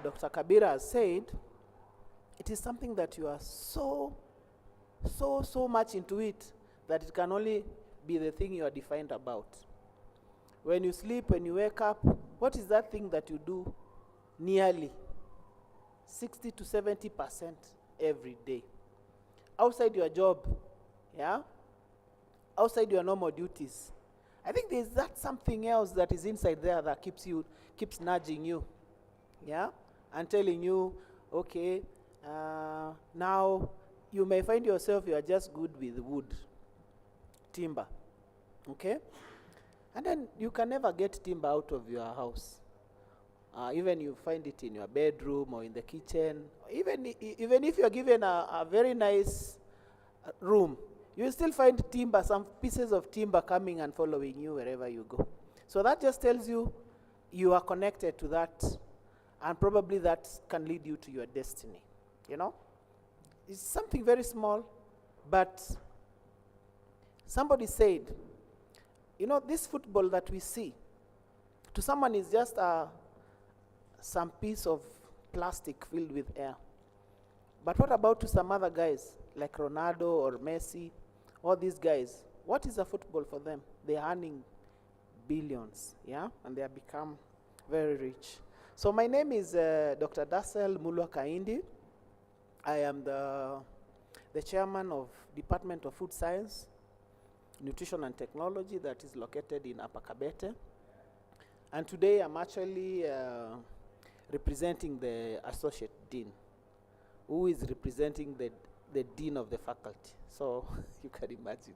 Dr. Kabira has said, it is something that you are so much into it that it can only be the thing you are defined about. When you sleep, when you wake up, what is that thing that you do nearly 60 to 70% every day? Outside your job, yeah? Outside your normal duties. I think there's that something else that is inside there that keeps nudging you, yeah? And telling you, okay, now you may find yourself you are just good with wood, timber, okay? And then you can never get timber out of your house. Even you find it in your bedroom or in the kitchen. Even if you're given a very nice room, you still find timber, some pieces of timber coming and following you wherever you go. So that just tells you you are connected to that, and probably that can lead you to your destiny, you know? It's something very small, but somebody said, you know, this football that we see, to someone is just some piece of plastic filled with air. But what about to some other guys, like Ronaldo or Messi, all these guys? What is a football for them? They're earning billions, yeah? And they have become very rich. So my name is Dr. Dasel Mulwa Kaindi. I am the chairman of Department of Food Science, Nutrition and Technology that is located in Upper Kabete. And today I'm actually representing the Associate Dean, who is representing the Dean of the faculty. So you can imagine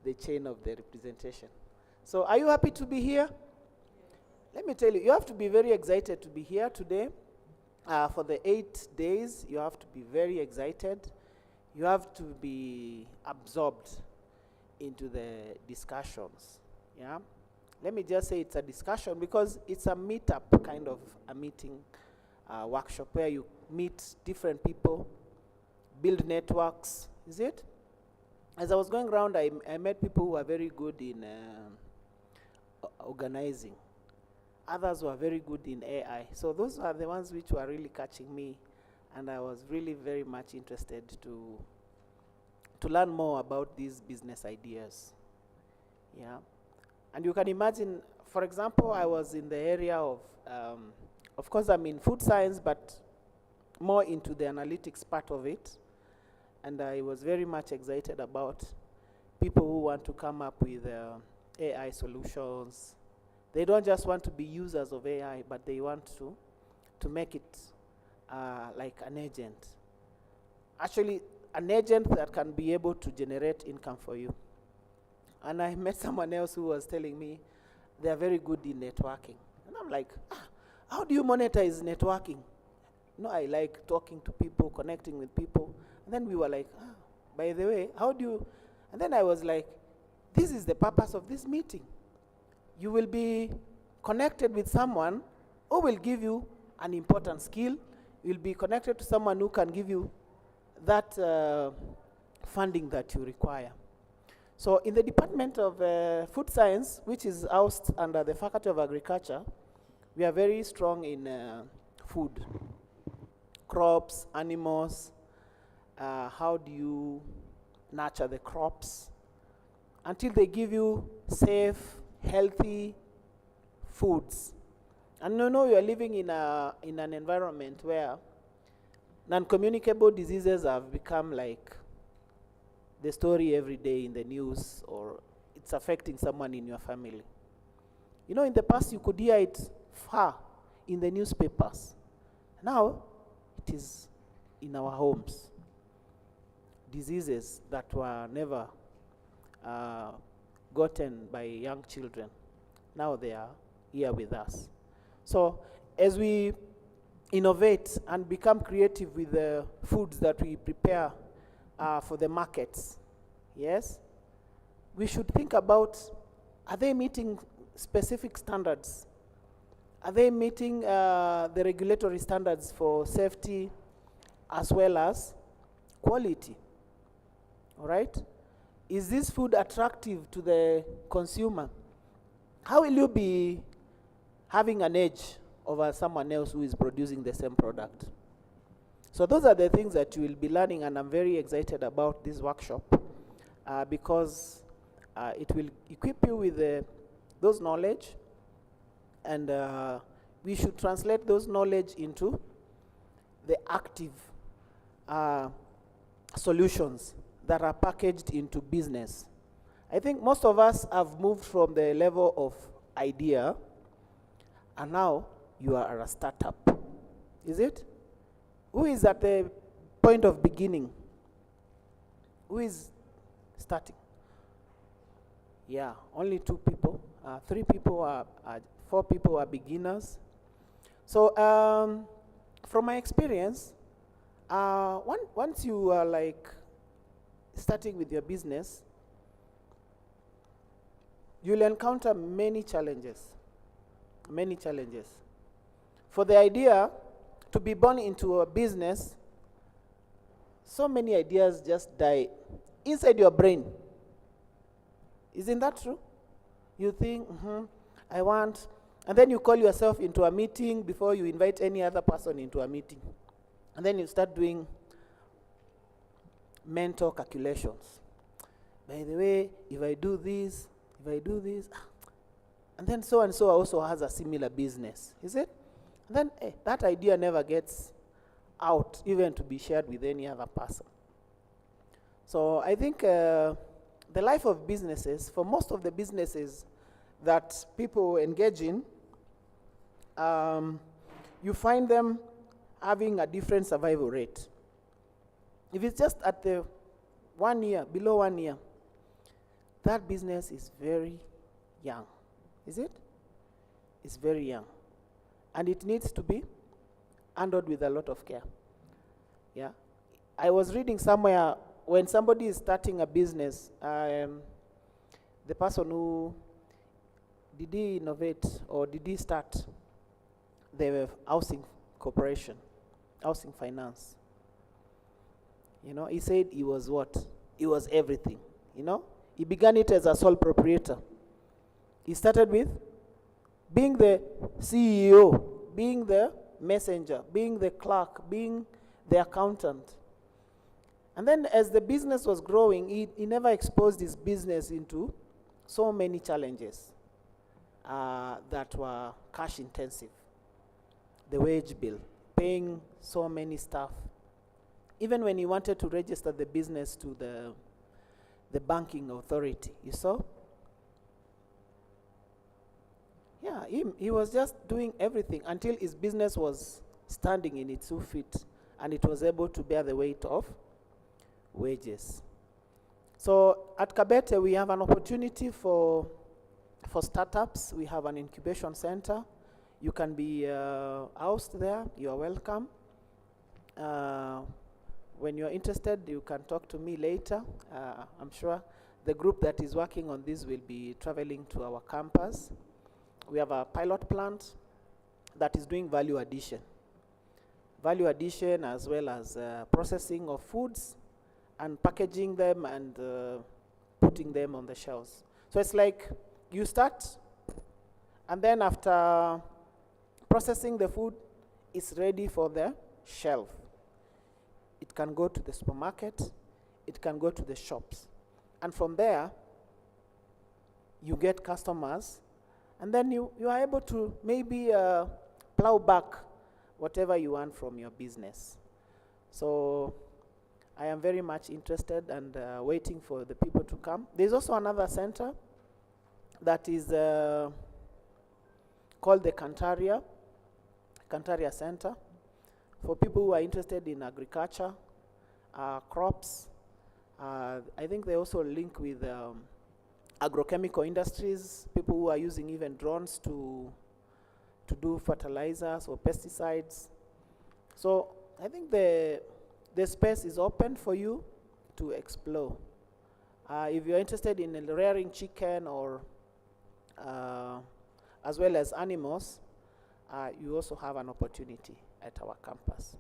the chain of the representation. So are you happy to be here? Let me tell you, you have to be very excited to be here today. For the 8 days, you have to be very excited. You have to be absorbed into the discussions, yeah? Let me just say it's a discussion because it's a meetup, kind of a meeting workshop where you meet different people, build networks, is it? As I was going around, I met people who are very good in organizing. Others were very good in AI. So those are the ones which were really catching me, and I was really very much interested to learn more about these business ideas, yeah? And you can imagine, for example, I was in the area of course I'm in food science, but more into the analytics part of it. And I was very much excited about people who want to come up with AI solutions. They don't just want to be users of AI, but they want to make it like an agent. Actually, an agent that can be able to generate income for you. And I met someone else who was telling me they are very good in networking. And I'm like, how do you monetize networking? No, I like talking to people, connecting with people. And then we were like, by the way, how do you? And then I was like, this is the purpose of this meeting. You will be connected with someone who will give you an important skill. You'll be connected to someone who can give you that funding that you require. So in the Department of Food Science, which is housed under the Faculty of Agriculture, we are very strong in food, crops, animals. How do you nurture the crops until they give you safe, healthy foods? And you know, you are living in an environment where non-communicable diseases have become like the story every day in the news, or it's affecting someone in your family. You know, in the past you could hear it far in the newspapers. Now it is in our homes. Diseases that were never gotten by young children, now they are here with us. So as we innovate and become creative with the foods that we prepare for the markets, yes, we should think about, are they meeting specific standards? Are they meeting the regulatory standards for safety as well as quality? All right? Is this food attractive to the consumer? How will you be having an edge over someone else who is producing the same product. So those are the things that you will be learning, and I'm very excited about this workshop because it will equip you with those knowledge, and we should translate those knowledge into the active solutions that are packaged into business. I think most of us have moved from the level of idea, and now you are a startup. Is it? Who is at the point of beginning? Who is starting? Yeah, only 2 people. 3 people are 4 people are beginners. So from my experience, once you are like starting with your business, you'll encounter many challenges. Many challenges. For the idea to be born into a business, so many ideas just die inside your brain. Isn't that true? You think, I want, and then you call yourself into a meeting before you invite any other person into a meeting. And then you start doing mental calculations. By the way, if I do this, and then so and so also has a similar business, is it? And then that idea never gets out, even to be shared with any other person. So I think the life of businesses, for most of the businesses that people engage in, you find them having a different survival rate. If it's just at the 1 year, below 1 year, that business is very young. Is it? It's very young. And it needs to be handled with a lot of care. Yeah. I was reading somewhere, when somebody is starting a business, the person who, did he innovate or did he start the housing corporation, housing finance? You know, he said he was what? He was everything, you know? He began it as a sole proprietor. He started with being the CEO, being the messenger, being the clerk, being the accountant. And then as the business was growing, he never exposed his business into so many challenges that were cash intensive. The wage bill, paying so many staff. Even when he wanted to register the business to the banking authority, you saw? Yeah, he was just doing everything until his business was standing in its 2 feet and it was able to bear the weight of wages. So at Kabete, we have an opportunity for startups. We have an incubation center. You can be housed there. You are welcome. When you're interested, you can talk to me later. I'm sure the group that is working on this will be traveling to our campus. We have a pilot plant that is doing value addition. Value addition as well as processing of foods and packaging them and putting them on the shelves. So it's like you start, and then after processing the food, it's ready for the shelf. It can go to the supermarket, it can go to the shops. And from there, you get customers, and then you are able to maybe plow back whatever you want from your business. So I am very much interested and waiting for the people to come. There's also another center that is called the Cantaria Center, for people who are interested in agriculture, crops. I think they also link with agrochemical industries, people who are using even drones to do fertilizers or pesticides. So I think the space is open for you to explore. If you're interested in rearing chicken or as well as animals, you also have an opportunity at our campus.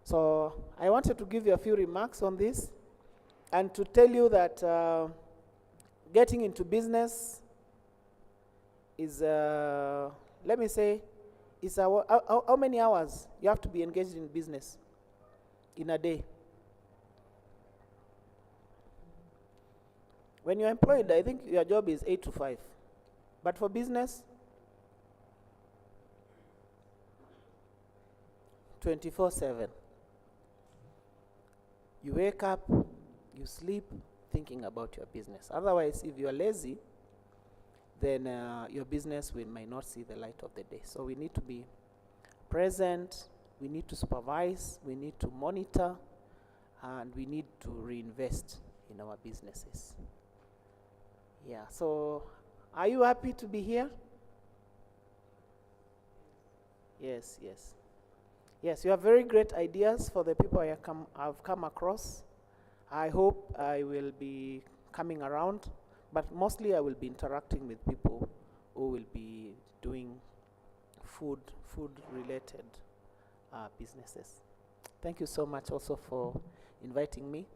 So I wanted to give you a few remarks on this and to tell you that getting into business is, let me say, It's how many hours you have to be engaged in business in a day? When you're employed, I think your job is 8 to 5. But for business, 24/7. You wake up, you sleep, thinking about your business. Otherwise, if you are lazy, then your business might not see the light of the day. So we need to be present, we need to supervise, we need to monitor, and we need to reinvest in our businesses. Yeah, so are you happy to be here? Yes, yes. Yes, you have very great ideas for the people I've come across. I hope I will be coming around, but mostly I will be interacting with people who will be doing food-related businesses. Thank you so much also for inviting me,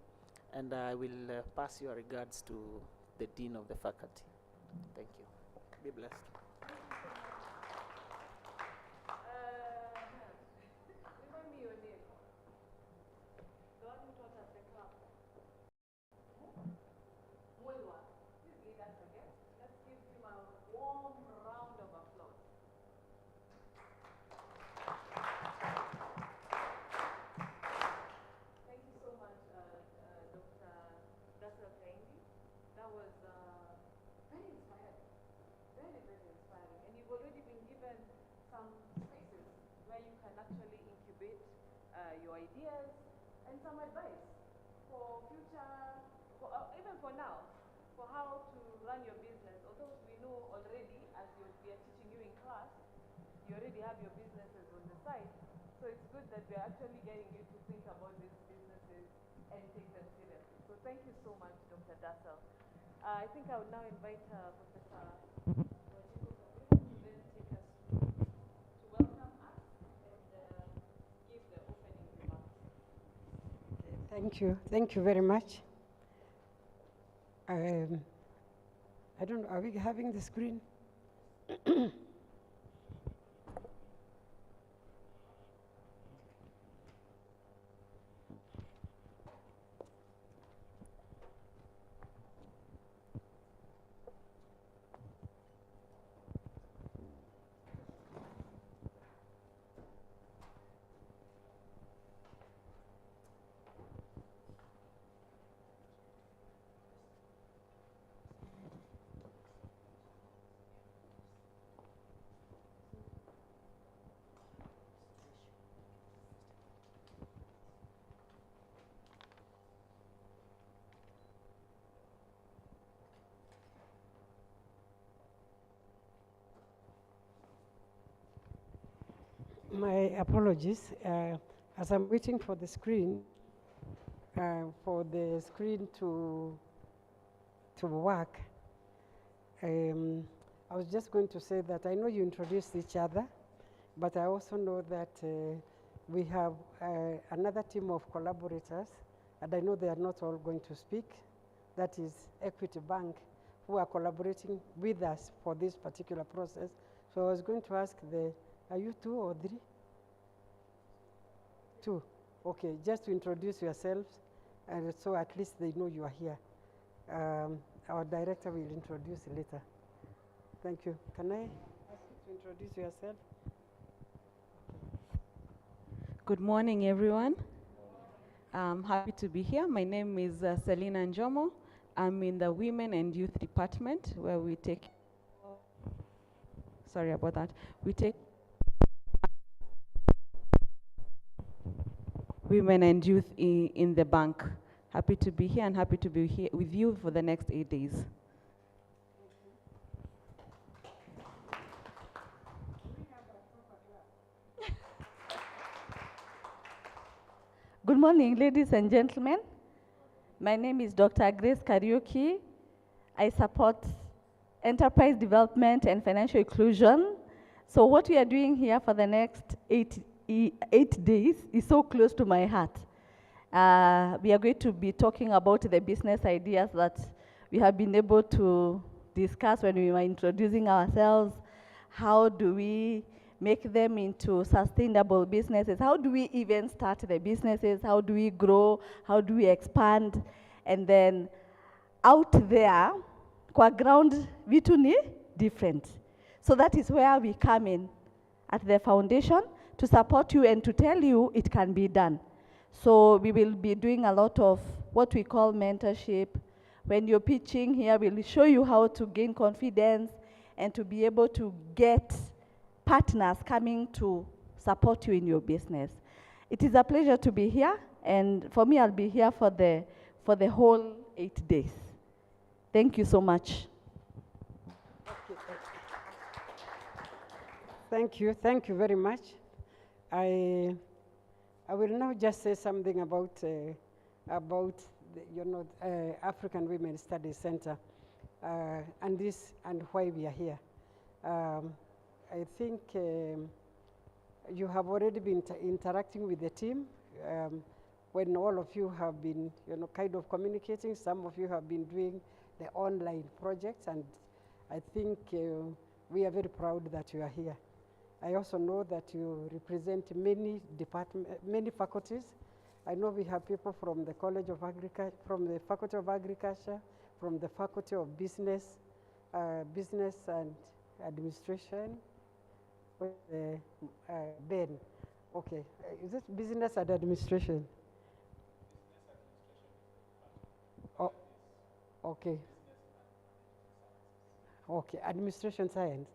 and I will pass your regards to the Dean of the Faculty. Thank you. Be blessed. Your ideas and some advice for future, even for now, for how to run your business. Although we know already, as we are teaching you in class, you already have your businesses on the side. So it's good that we are actually getting you to think about these businesses and take them seriously. So thank you so much, Dr. Dassel. I think I would now invite Professor Wajiko to then take us to welcome us and give the opening remarks. Thank you very much. I don't know, are we having the screen? My apologies. As I'm waiting for the screen, to work, I was just going to say that I know you introduced each other, but I also know that we have another team of collaborators, and I know they are not all going to speak. That is Equity Bank, who are collaborating with us for this particular process. So I was going to ask are you 2 or 3? 2. Okay, just to introduce yourselves, and so at least they know you are here. Our director will introduce later. Thank you. Can I ask you to introduce yourself? Good morning, everyone. I'm happy to be here. My name is Selina Njomo. I'm in the Women and Youth Department, where we take, sorry about that, we take women and youth in the bank. Happy to be here and happy to be here with you for the next 8 days. Good morning, ladies and gentlemen. My name is Dr. Grace Kariuki. I support enterprise development and financial inclusion. So what we are doing here for the next 8 days is so close to my heart. We are going to be talking about the business ideas that we have been able to discuss when we were introducing ourselves. How do we make them into sustainable businesses. How do we even start the businesses? How do we grow? How do we expand? And then out there, kwa ground, vitu ni different. So that is where we come in at the foundation to support you and to tell you it can be done. So we will be doing a lot of what we call mentorship. When you're pitching here, we'll show you how to gain confidence and to be able to get partners coming to support you in your business. It is a pleasure to be here, and for me, I'll be here for the whole 8 days. Thank you so much. Thank you very much. I will now just say something about the, African Women Studies Center and why we are here. I think you have already been interacting with the team when all of you have been, kind of communicating. Some of you have been doing the online projects, and I think we are very proud that you are here. I also know that you represent many faculties. I know we have people from the College of Agriculture, from the Faculty of Agriculture, from the Faculty of Business, Business and Administration. Ben, okay, is it Business and Administration? Oh, okay. Okay, Administration Science.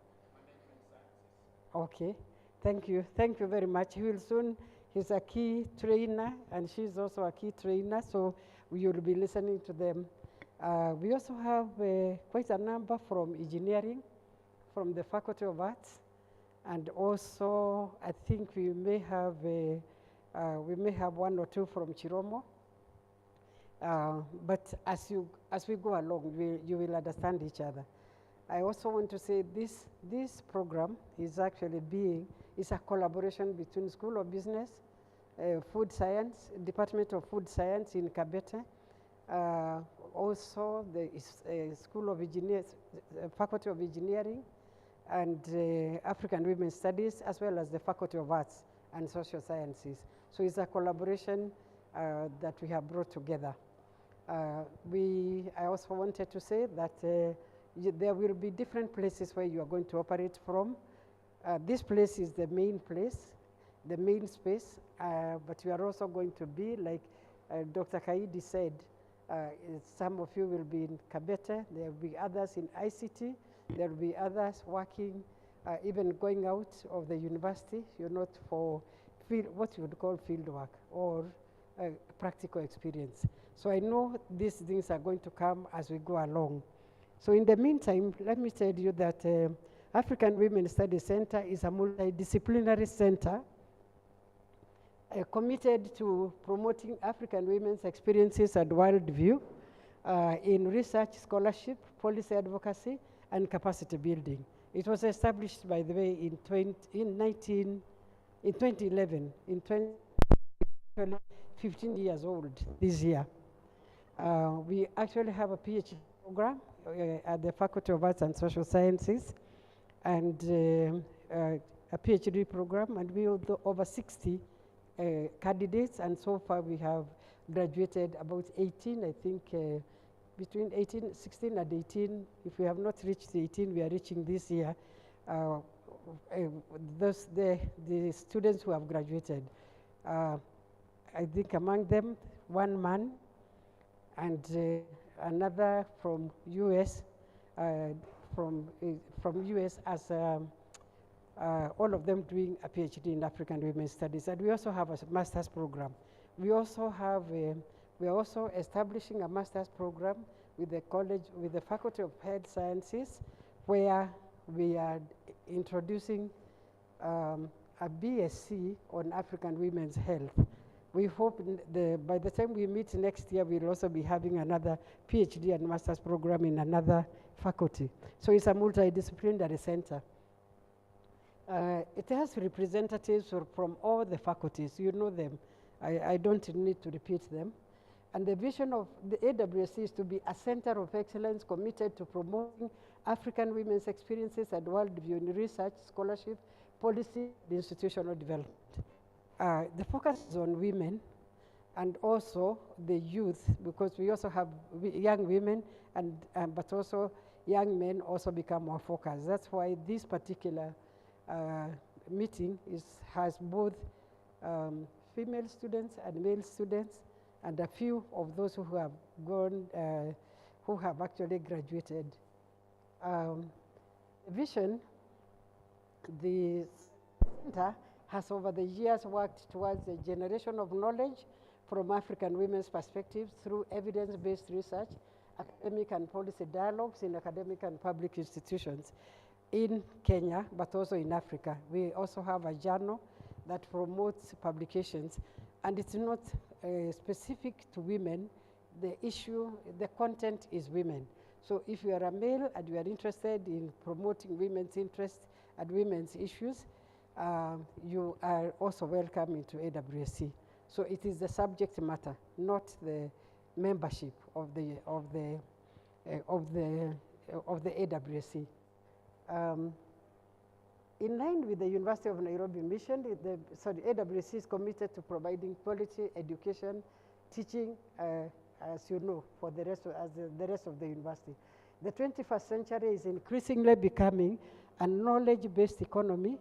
Okay, thank you very much. He will soon, he's a key trainer, and she's also a key trainer, so we will be listening to them. We also have quite a number from engineering, from the Faculty of Arts, and also I think we may have one or two from Chiromo. But as we go along, you will understand each other. I also want to say this program is actually is a collaboration between School of Business, Food Science, Department of Food Science in Kabete, also the School of Engineers, Faculty of Engineering, and African Women's Studies, as well as the Faculty of Arts and Social Sciences. So it's a collaboration that we have brought together. I also wanted to say that there will be different places where you are going to operate from. This place is the main place, the main space, but we are also going to be, like Dr. Kaidi said, some of you will be in Kabete, there will be others in ICT, there will be others working, even going out of the university, for what you would call field work or practical experience. So I know these things are going to come as we go along. So in the meantime, let me tell you that African Women Studies Center is a multidisciplinary center committed to promoting African women's experiences and worldview in research, scholarship, policy advocacy, and capacity building. It was established, by the way, in 2011, 15 years old this year. We actually have a PhD program at the Faculty of Arts and Social Sciences, and a PhD program, and we have over 60 candidates, and so far we have graduated about 18, I think, between 16 and 18. If we have not reached 18, we are reaching this year. The students who have graduated, I think among them, one man and another from US, from US, as all of them doing a PhD in African Women's Studies. And we also have a master's program. We also have we are also establishing a master's program with the college, with the Faculty of Health Sciences, where we are introducing a BSc on African women's health. We hope by the time we meet next year, we'll also be having another PhD and master's program in another faculty. So it's a multidisciplinary center. It has representatives from all the faculties. You know them. I don't need to repeat them. And the vision of the AWSC is to be a center of excellence committed to promoting African women's experiences and worldview in research, scholarship, policy, and institutional development. The focus is on women and also the youth, because we also have young women, and but also young men also become our focus. That's why this particular meeting has both female students and male students, and a few of those who have gone, who have actually graduated. Vision, the center has over the years worked towards the generation of knowledge from African women's perspectives through evidence-based research, academic and policy dialogues in academic and public institutions in Kenya, but also in Africa. We also have a journal that promotes publications, and it's not specific to women. The issue, the content is women. So if you are a male and you are interested in promoting women's interests and women's issues, you are also welcome into AWSC. So it is the subject matter, not the membership of the AWSC. In line with the University of Nairobi mission, AWSC is committed to providing quality education, teaching, as you know, for the rest of the university. The 21st century is increasingly becoming a knowledge-based economy,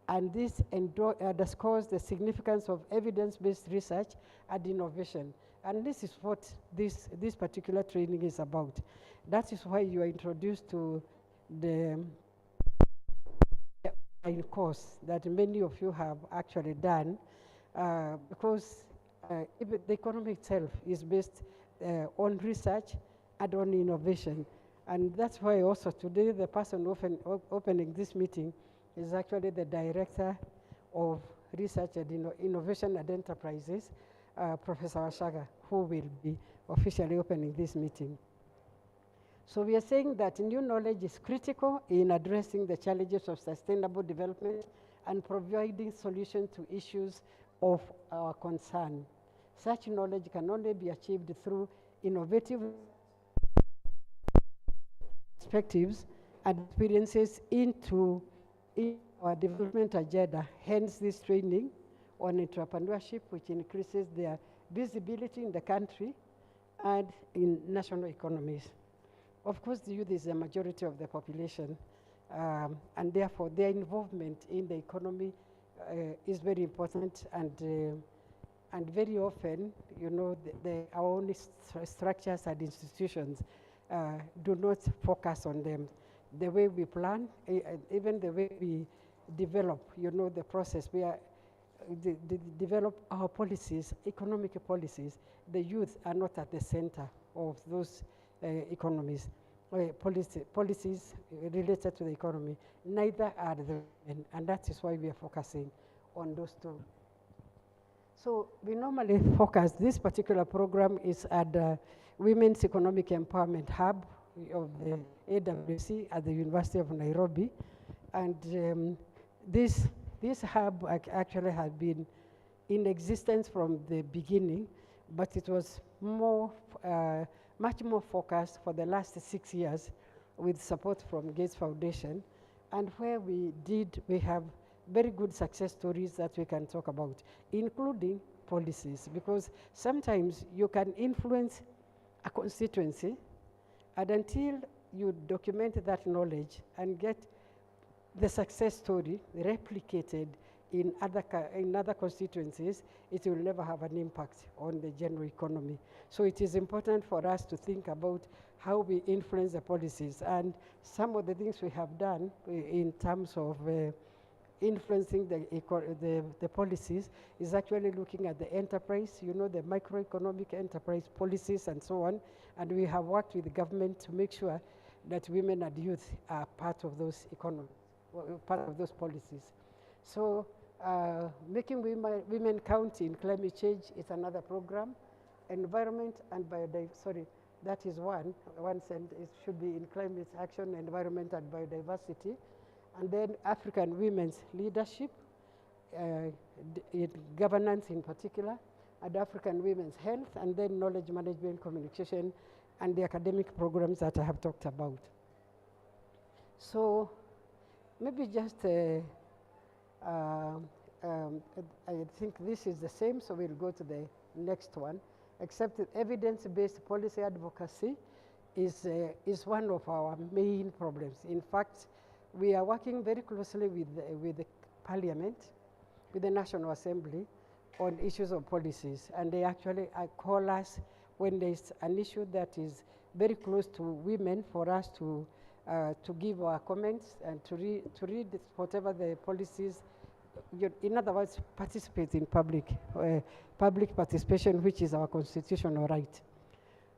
and this underscores the significance of evidence-based research and innovation. And this is what this particular training is about. That is why you are introduced to the online course that many of you have actually done, because the economy itself is based on research and on innovation. And that's why also today the person opening this meeting is actually the Director of Research and Innovation and Enterprises, Professor Washaga, who will be officially opening this meeting. So we are saying that new knowledge is critical in addressing the challenges of sustainable development and providing solutions to issues of our concern. Such knowledge can only be achieved through innovative perspectives and experiences into our development agenda, hence this training on entrepreneurship, which increases their visibility in the country and in national economies. Of course, the youth is the majority of the population, and therefore their involvement in the economy is very important, and very often, you know, our own structures and institutions do not focus on them. The way we plan, even the way we develop, you know, the process, we are develop our policies, economic policies. The youth are not at the center of those economies, policies related to the economy. Neither are the women, and that is why we are focusing on those two. So we normally focus, this particular program is at the Women's Economic Empowerment Hub of the AWSC at the University of Nairobi. And this hub actually has been in existence from the beginning, but it was much more focused for the last 6 years with support from Gates Foundation, and where we have very good success stories that we can talk about, including policies, because sometimes you can influence a constituency, and until you document that knowledge and get the success story replicated in other constituencies, it will never have an impact on the general economy. So it is important for us to think about how we influence the policies, and some of the things we have done in terms of influencing the policies is actually looking at the enterprise, you know, the microeconomic enterprise policies and so on, and we have worked with the government to make sure that women and youth are part of those part of those policies. So making women count in climate change is another program. Environment and biodiversity, that is one sentence, it should be in climate action, environment and biodiversity. And then African women's leadership, in governance in particular, and African women's health, and then knowledge management, communication, and the academic programs that I have talked about. So maybe just Um, I think this is the same, so we'll go to the next one. Except that evidence-based policy advocacy is one of our main problems. In fact, we are working very closely with the Parliament, with the National Assembly, on issues of policies. And they actually call us when there's an issue that is very close to women for us to give our comments and to read whatever the policies. In other words, participate in public participation, which is our constitutional right.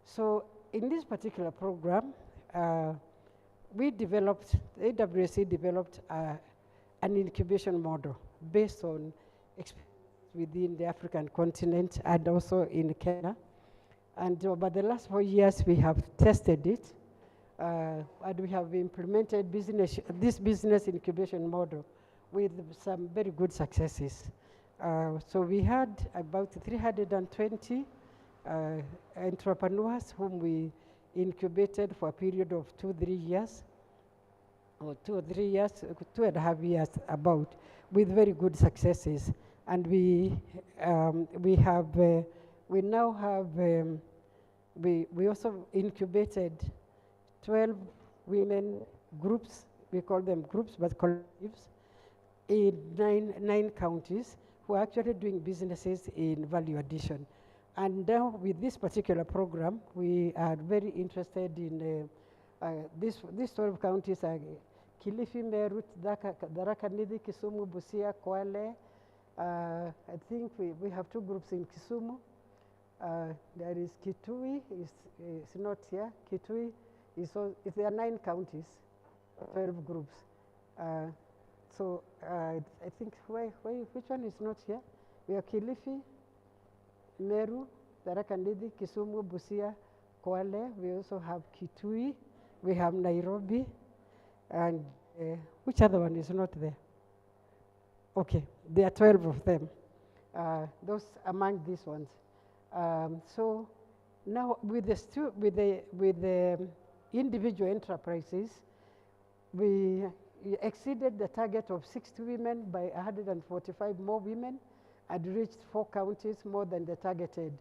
So in this particular program, we developed, AWSC developed an incubation model based on experience within the African continent and also in Kenya. And over the last 4 years, we have tested it, and we have implemented this business incubation model with some very good successes. So we had about 320 entrepreneurs whom we incubated for a period of 2-3 years, or 2 or 3 years, 2.5 years about, with very good successes. And we now have, we also incubated 12 women groups, we call them groups, but collectives, in nine counties who are actually doing businesses in value addition. And now with this particular program, we are very interested in these 12 counties are Kilifi, Meru, Tharaka Nithi, Kisumu, Busia, Kwale. I think we have 2 groups in Kisumu. There is Kitui, is not here. Kitui there are 9 counties, 12 groups. So I think which one is not here? We have Kilifi, Meru, Tharaka Nithi, Kisumu, Busia, Kwale. We also have Kitui. We have Nairobi. And which other one is not there? Okay, there are 12 of them. Those among these ones. So now with the individual enterprises, we exceeded the target of 60 women by 145 more women and reached 4 counties more than the targeted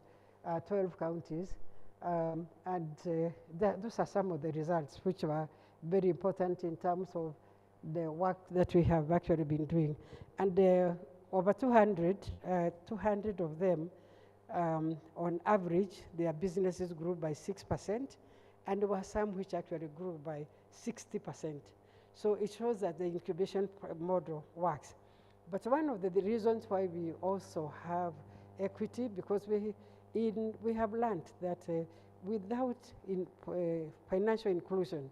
12 counties. Those are some of the results which were very important in terms of the work that we have actually been doing. And over 200 of them, on average, their businesses grew by 6%, and there were some which actually grew by 60%. So it shows that the incubation model works. But one of the reasons why we also have equity, because we have learned that without financial inclusion,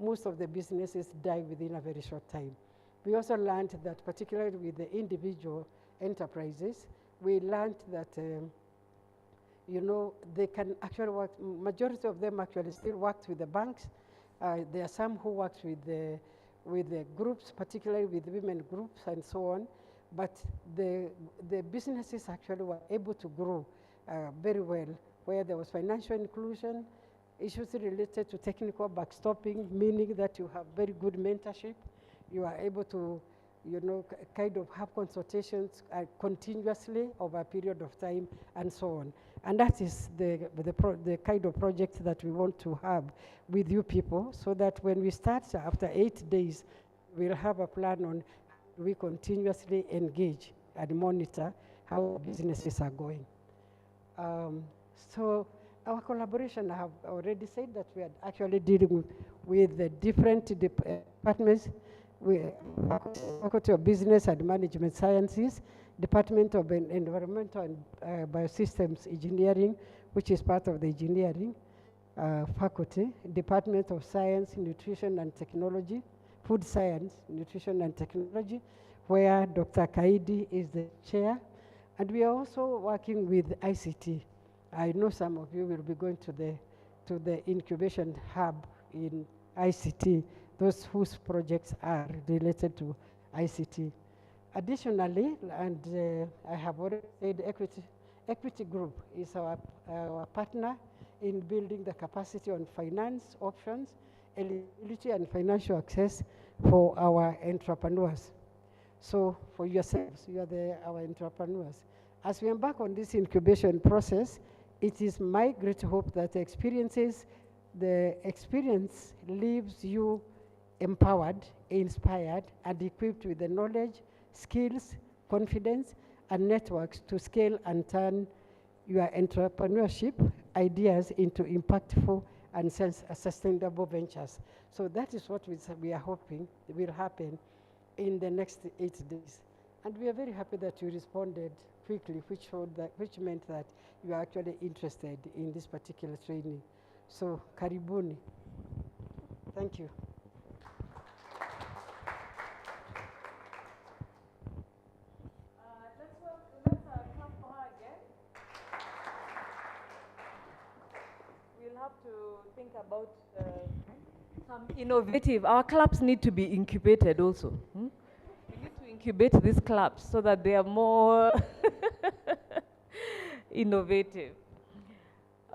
most of the businesses die within a very short time. We also learned that, particularly with the individual enterprises, we learned that they can actually work. Majority of them actually still worked with the banks. There are some who worked with the groups, particularly with women groups and so on. But the businesses actually were able to grow very well, where there was financial inclusion, issues related to technical backstopping, meaning that you have very good mentorship. You are able to, kind of have consultations continuously over a period of time and so on. And that is the kind of project that we want to have with you people, so that when we start after 8 days, we'll have a plan on how we continuously engage and monitor how businesses are going. So our collaboration, I have already said that we are actually dealing with the different departments. Faculty of Business and Management Sciences, Department of Environmental and Biosystems Engineering, which is part of the engineering faculty, Department of Science, Nutrition and Technology, Food Science, Nutrition and Technology, where Dr. Kaidi is the chair. And we are also working with ICT. I know some of you will be going to the incubation hub in ICT, those whose projects are related to ICT. Additionally, and I have already said, Equity Group is our partner in building the capacity on finance options, eligibility and financial access for our entrepreneurs. So for yourselves, you are our entrepreneurs. As we embark on this incubation process, it is my great hope that the experience leaves you empowered, inspired, and equipped with the knowledge, skills, confidence, and networks to scale and turn your entrepreneurship ideas into impactful and sustainable ventures. So that is what we are hoping will happen in the next 8 days. And we are very happy that you responded quickly, which meant that you are actually interested in this particular training. So, karibuni. Thank you. Let's clap for her again. We'll have to think about some innovative. Our clubs need to be incubated also. We need to incubate these clubs so that they are more innovative.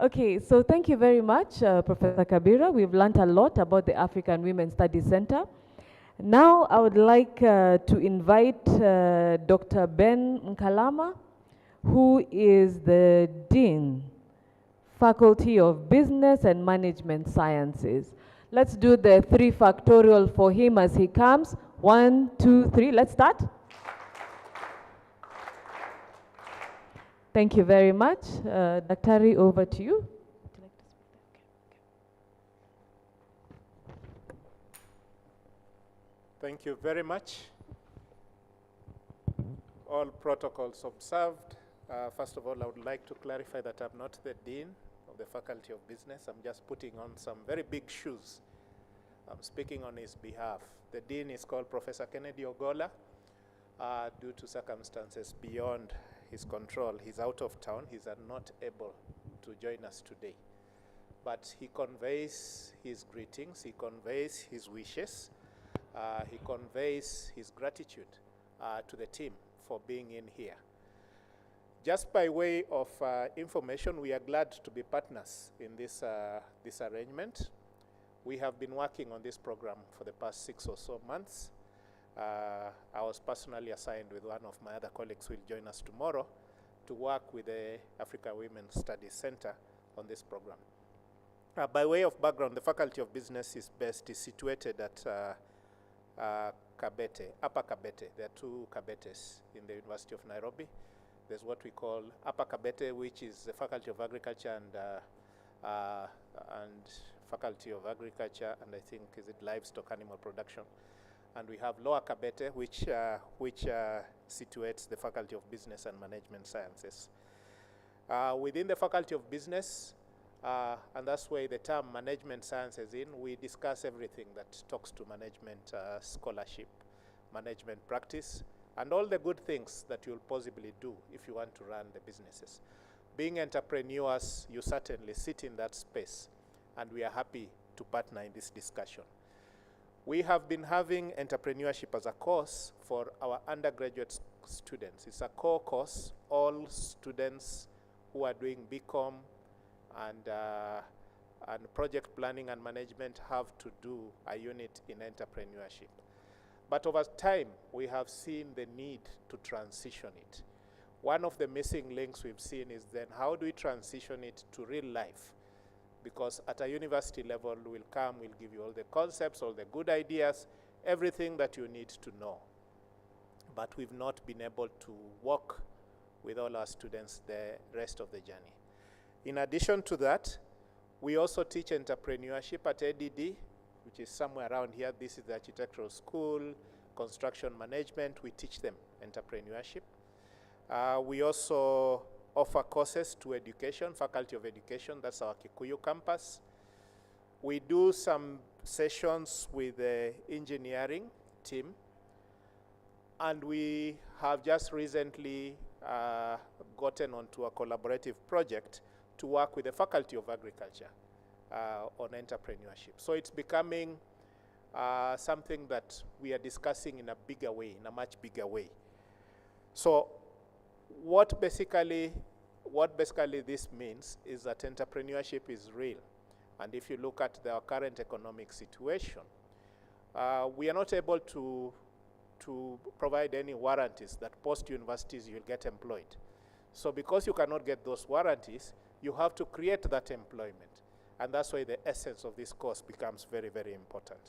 Okay, so thank you very much, Professor Kabira. We've learned a lot about the African Women Studies Center. Now I would like to invite Dr. Ben Nkalama, who is the Dean, Faculty of Business and Management Sciences. Let's do the 3 factorial for him as he comes. 1, 2, 3, let's start. Thank you very much. Daktari, over to you. Thank you very much. All protocols observed. First of all, I would like to clarify that I'm not the Dean of the Faculty of Business. I'm just putting on some very big shoes. I'm speaking on his behalf. The Dean is called Professor Kennedy Ogola. Due to circumstances beyond his control, he's out of town. He's not able to join us today. But he conveys his greetings, he conveys his wishes, he conveys his gratitude to the team for being in here. Just by way of information, we are glad to be partners in this arrangement. We have been working on this program for the past 6 or so months. I was personally assigned with one of my other colleagues who will join us tomorrow to work with the Africa Women's Studies Center on this program. By way of background, the Faculty of Business is situated at Kabete, Upper Kabete. There are 2 Kabetes in the University of Nairobi. There's what we call Upper Kabete, which is the Faculty of Agriculture and Faculty of Agriculture, and I think, is it Livestock Animal Production. And we have Lower Kabete, which situates the Faculty of Business and Management Sciences. Within the Faculty of Business, and that's where the term management science is in, we discuss everything that talks to management scholarship, management practice, and all the good things that you'll possibly do if you want to run the businesses. Being entrepreneurs, you certainly sit in that space, and we are happy to partner in this discussion. We have been having entrepreneurship as a course for our undergraduate students. It's a core course. All students who are doing BCom and project planning and management have to do a unit in entrepreneurship. But over time, we have seen the need to transition it. One of the missing links we've seen is then how do we transition it to real life? Because at a university level, we'll give you all the concepts, all the good ideas, everything that you need to know. But we've not been able to work with all our students the rest of the journey. In addition to that, we also teach entrepreneurship at ADD, which is somewhere around here. This is the architectural school, construction management. We teach them entrepreneurship. We also offer courses to education, Faculty of Education. That's our Kikuyu campus. We do some sessions with the engineering team. And we have just recently gotten onto a collaborative project to work with the Faculty of Agriculture on entrepreneurship. So it's becoming something that we are discussing in a bigger way, in a much bigger way. So what basically this means is that entrepreneurship is real. And if you look at our current economic situation, We are not able to provide any warranties that post-universities you'll get employed. So because you cannot get those warranties, you have to create that employment. And that's why the essence of this course becomes very, very important.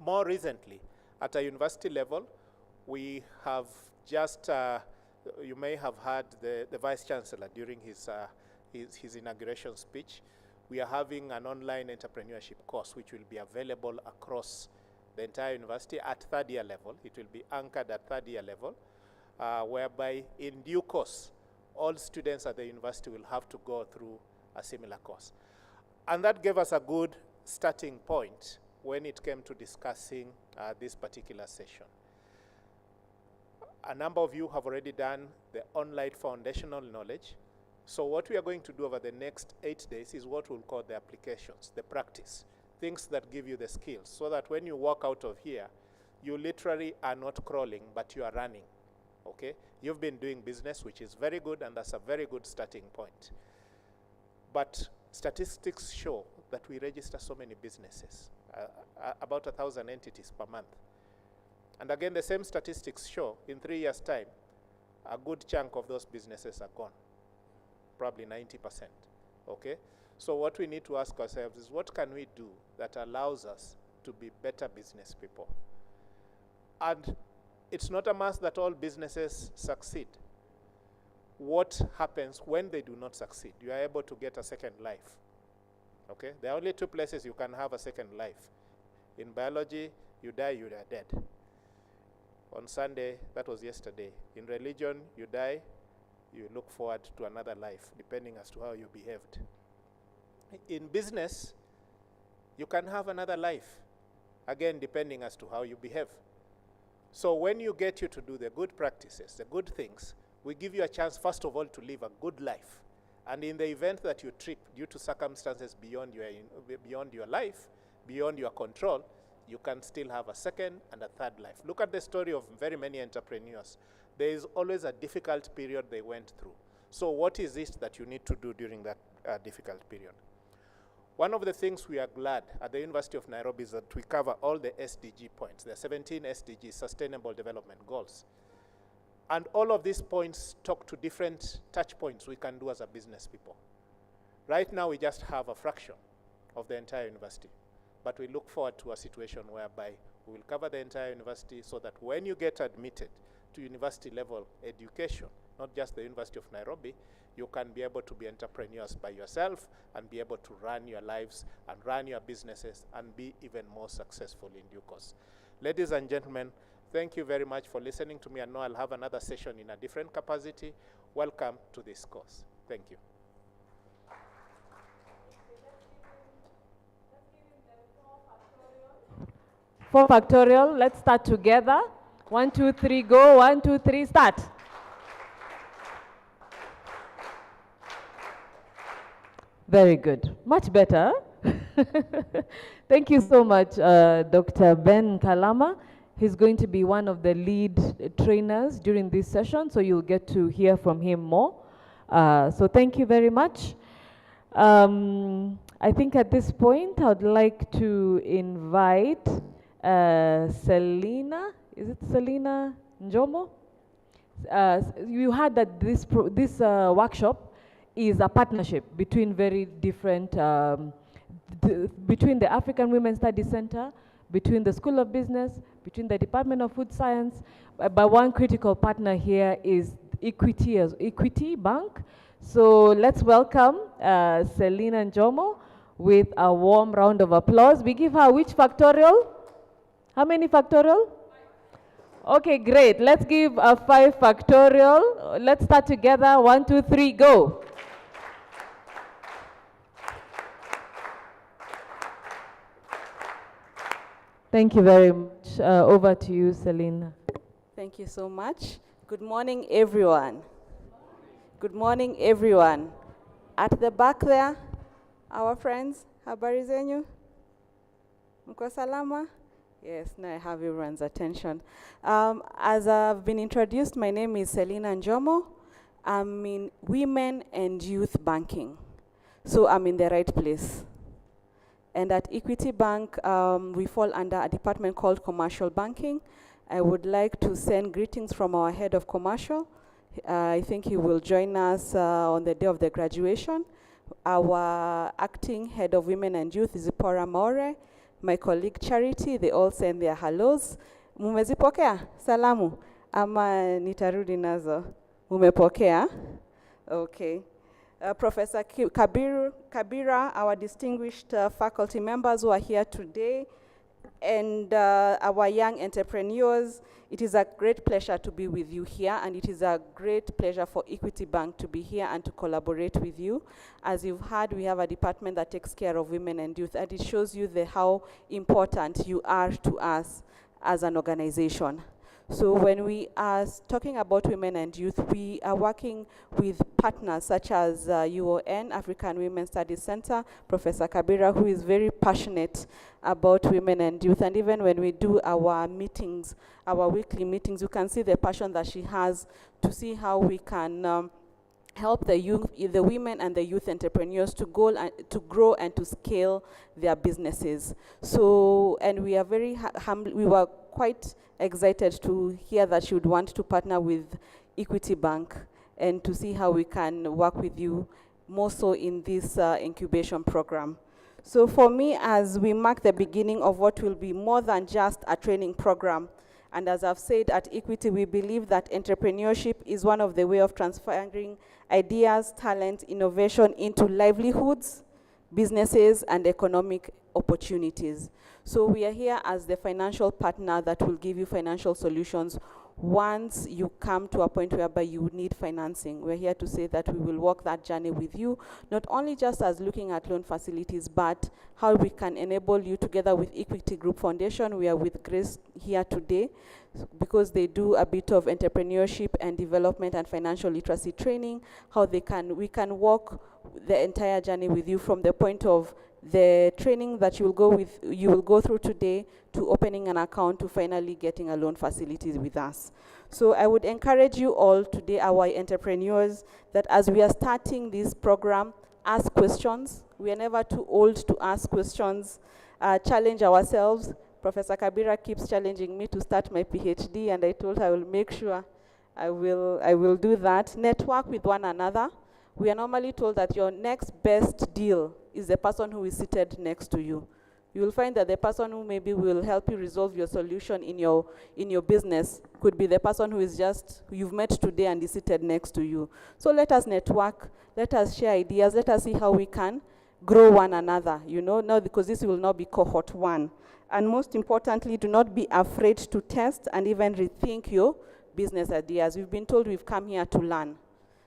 More recently, at a university level, we have just, you may have heard the Vice Chancellor during his inauguration speech. We are having an online entrepreneurship course which will be available across the entire university at third year level. It will be anchored at third year level, whereby in due course, all students at the university will have to go through a similar course. And that gave us a good starting point when it came to discussing this particular session. A number of you have already done the online foundational knowledge. So what we are going to do over the next 8 days is what we'll call the applications, the practice, things that give you the skills, so that when you walk out of here, you literally are not crawling, but you are running, okay? You've been doing business, which is very good, and that's a very good starting point. But statistics show that we register so many businesses, about 1,000 entities per month. And again, the same statistics show in 3 years' time, a good chunk of those businesses are gone, probably 90%, okay? So what we need to ask ourselves is, what can we do that allows us to be better business people? And it's not a must that all businesses succeed. What happens when they do not succeed? You are able to get a second life, okay? There are only two places you can have a second life. In biology, you die, you are dead. On Sunday, that was yesterday. In religion, you die, you look forward to another life, depending as to how you behaved. In business, you can have another life, again, depending as to how you behave. So when you get you to do the good practices, the good things, we give you a chance, first of all, to live a good life. And in the event that you trip due to circumstances beyond your life, beyond your control, you can still have a second and a third life. Look at the story of very many entrepreneurs. There is always a difficult period they went through. So what is it that you need to do during that difficult period? One of the things we are glad at the University of Nairobi is that we cover all the SDG points. There are 17 SDGs, Sustainable Development Goals. And all of these points talk to different touch points we can do as a business people. Right now, we just have a fraction of the entire university. But we look forward to a situation whereby we will cover the entire university so that when you get admitted to university level education, not just the University of Nairobi, you can be able to be entrepreneurs by yourself and be able to run your lives and run your businesses and be even more successful in due course. Ladies and gentlemen, thank you very much for listening to me. I know I'll have another session in a different capacity. Welcome to this course. Thank you. 4 factorial. Let's start together. 1, 2, 3, go. 1, 2, 3, start. Very good. Much better. Thank you so much, Dr. Ben Kalama. He's going to be one of the lead trainers during this session, so you'll get to hear from him more. So thank you very much. I think at this point, I'd like to invite Selina. Is it Selina Njomo? You heard that this workshop is a partnership between very different, between the African Women's Studies Center, between the School of Business, between the Department of Food Science, but one critical partner here is Equity Bank. So let's welcome Selina Njomo with a warm round of applause. We give her which factorial? How many factorial? Okay, great. Let's give a 5 factorial. Let's start together. 1, 2, 3, go. Thank you very much. Over to you, Selina. Thank you so much. Good morning, everyone. Good morning, everyone. At the back there, our friends, habari zenyu? Mko salama? Yes, now I have everyone's attention. As I've been introduced, my name is Selina Njomo. I'm in Women and Youth Banking. So I'm in the right place. And at Equity Bank, we fall under a department called Commercial Banking. I would like to send greetings from our head of commercial. I think he will join us on the day of the graduation. Our acting head of women and youth is Zipporah Maure. My colleague Charity, they all send their hellos. Mumezipokea? Salamu. Ama nitarudi nazo. Mumepokea? Okay. Professor Kabira, our distinguished faculty members who are here today, and our young entrepreneurs, it is a great pleasure to be with you here, and it is a great pleasure for Equity Bank to be here and to collaborate with you. As you've heard, we have a department that takes care of women and youth, and it shows you how important you are to us as an organization. So when we are talking about women and youth, we are working with partners such as UON, African Women Studies Center, Professor Kabira, who is very passionate about women and youth. And even when we do our meetings, our weekly meetings, you can see the passion that she has to see how we can help the women and the youth entrepreneurs to grow and to scale their businesses. So, and we are very humble. We were quite excited to hear that you would want to partner with Equity Bank and to see how we can work with you more so in this incubation program. So for me, as we mark the beginning of what will be more than just a training program, and as I've said, at Equity, we believe that entrepreneurship is one of the way of transferring ideas, talent, innovation into livelihoods, businesses, and economic opportunities. So we are here as the financial partner that will give you financial solutions once you come to a point whereby you need financing. We're here to say that we will walk that journey with you, not only just as looking at loan facilities, but how we can enable you together with Equity Group Foundation. We are with Grace here today because they do a bit of entrepreneurship and development and financial literacy training, how we can walk the entire journey with you from the point of the training that you will go through today to opening an account to finally getting a loan facility with us. So I would encourage you all today, our entrepreneurs, that as we are starting this program, ask questions. We are never too old to ask questions, challenge ourselves. Professor Kabira keeps challenging me to start my PhD, and I told her I will make sure I will do that. Network with one another. We are normally told that your next best deal is the person who is seated next to you. You will find that the person who maybe will help you resolve your solution in your business could be the person who is just, you've met today and is seated next to you. So let us network, let us share ideas, let us see how we can grow one another, now because this will not be cohort one. And most importantly, do not be afraid to test and even rethink your business ideas. We've been told we've come here to learn.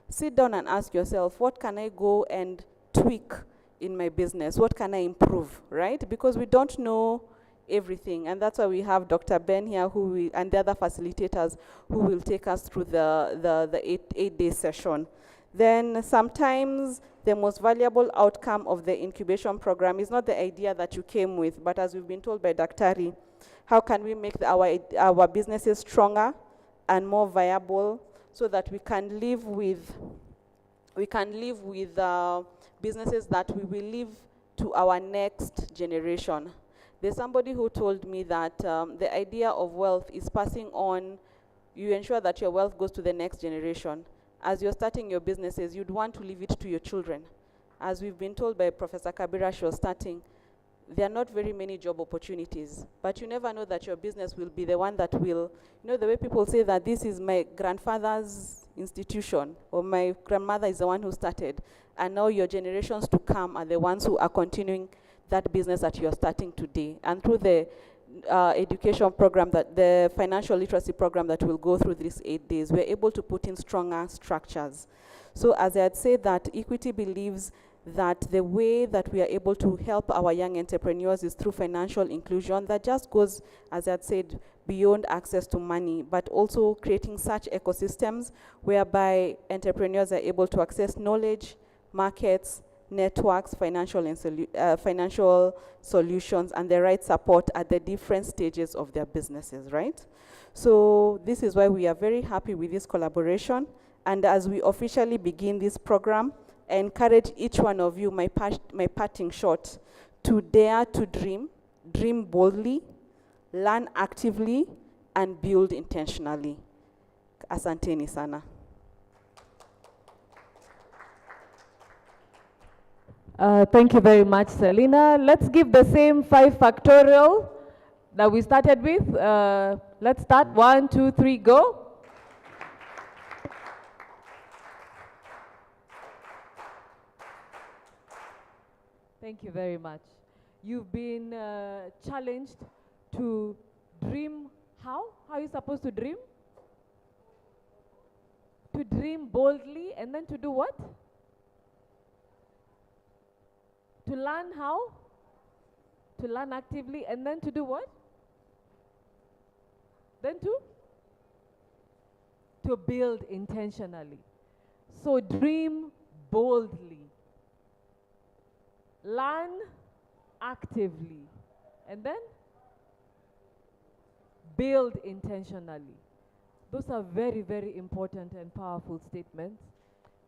Sit down and ask yourself, what can I go and tweak in my business? What can I improve, right? Because we don't know everything, and that's why we have Dr. Ben here and the other facilitators who will take us through the eight-day session. Then sometimes the most valuable outcome of the incubation program is not the idea that you came with, but as we've been told by Daktari, how can we make our businesses stronger and more viable so that we can live with businesses that we will leave to our next generation. There's somebody who told me that the idea of wealth is passing on. You ensure that your wealth goes to the next generation. As you're starting your businesses, you'd want to leave it to your children. As we've been told by Professor Kabira, she was starting, there are not very many job opportunities, but you never know that your business will be the one that will, the way people say that this is my grandfather's institution, or my grandmother is the one who started, and now your generations to come are the ones who are continuing that business that you're starting today. And through the education program, the financial literacy program that will go through these 8 days, we're able to put in stronger structures. So as I had said, that Equity believes that the way that we are able to help our young entrepreneurs is through financial inclusion that just goes, as I had said, beyond access to money, but also creating such ecosystems whereby entrepreneurs are able to access knowledge, markets, networks, financial solutions, and the right support at the different stages of their businesses, right? So this is why we are very happy with this collaboration. And as we officially begin this program, I encourage each one of you, my parting shot, to dare to dream, dream boldly, learn actively, and build intentionally. Asanteni sana. Thank you very much, Selina. Let's give the same 5 factorial that we started with. Let's start. 1, 2, 3, go. Thank you very much. You've been challenged to dream how? How are you supposed to dream? To dream boldly, and then to do what? To learn how? To learn actively, and then to do what? Then to build intentionally. So dream boldly. Learn actively, and then build intentionally. Those are very, very important and powerful statements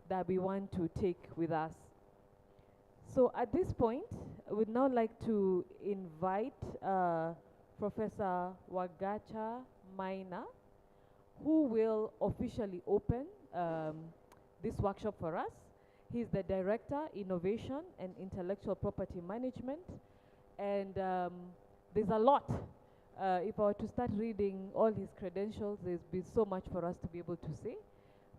that we want to take with us. So at this point, I would now like to invite Professor Wagacha Maina, who will officially open this workshop for us. He's the Director, Innovation and Intellectual Property Management. And there's a lot. If I were to start reading all his credentials, there's been so much for us to be able to say.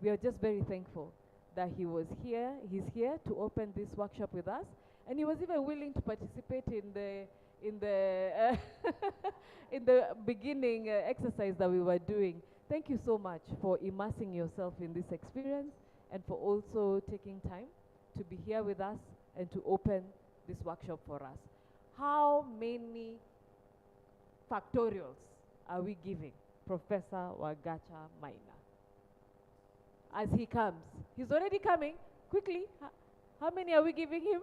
We are just very thankful that he was here. He's here to open this workshop with us. And he was even willing to participate in the in the beginning exercise that we were doing. Thank you so much for immersing yourself in this experience, and for also taking time to be here with us and to open this workshop for us. How many factorials are we giving Professor Wagacha Maina as he comes? He's already coming. Quickly, how many are we giving him?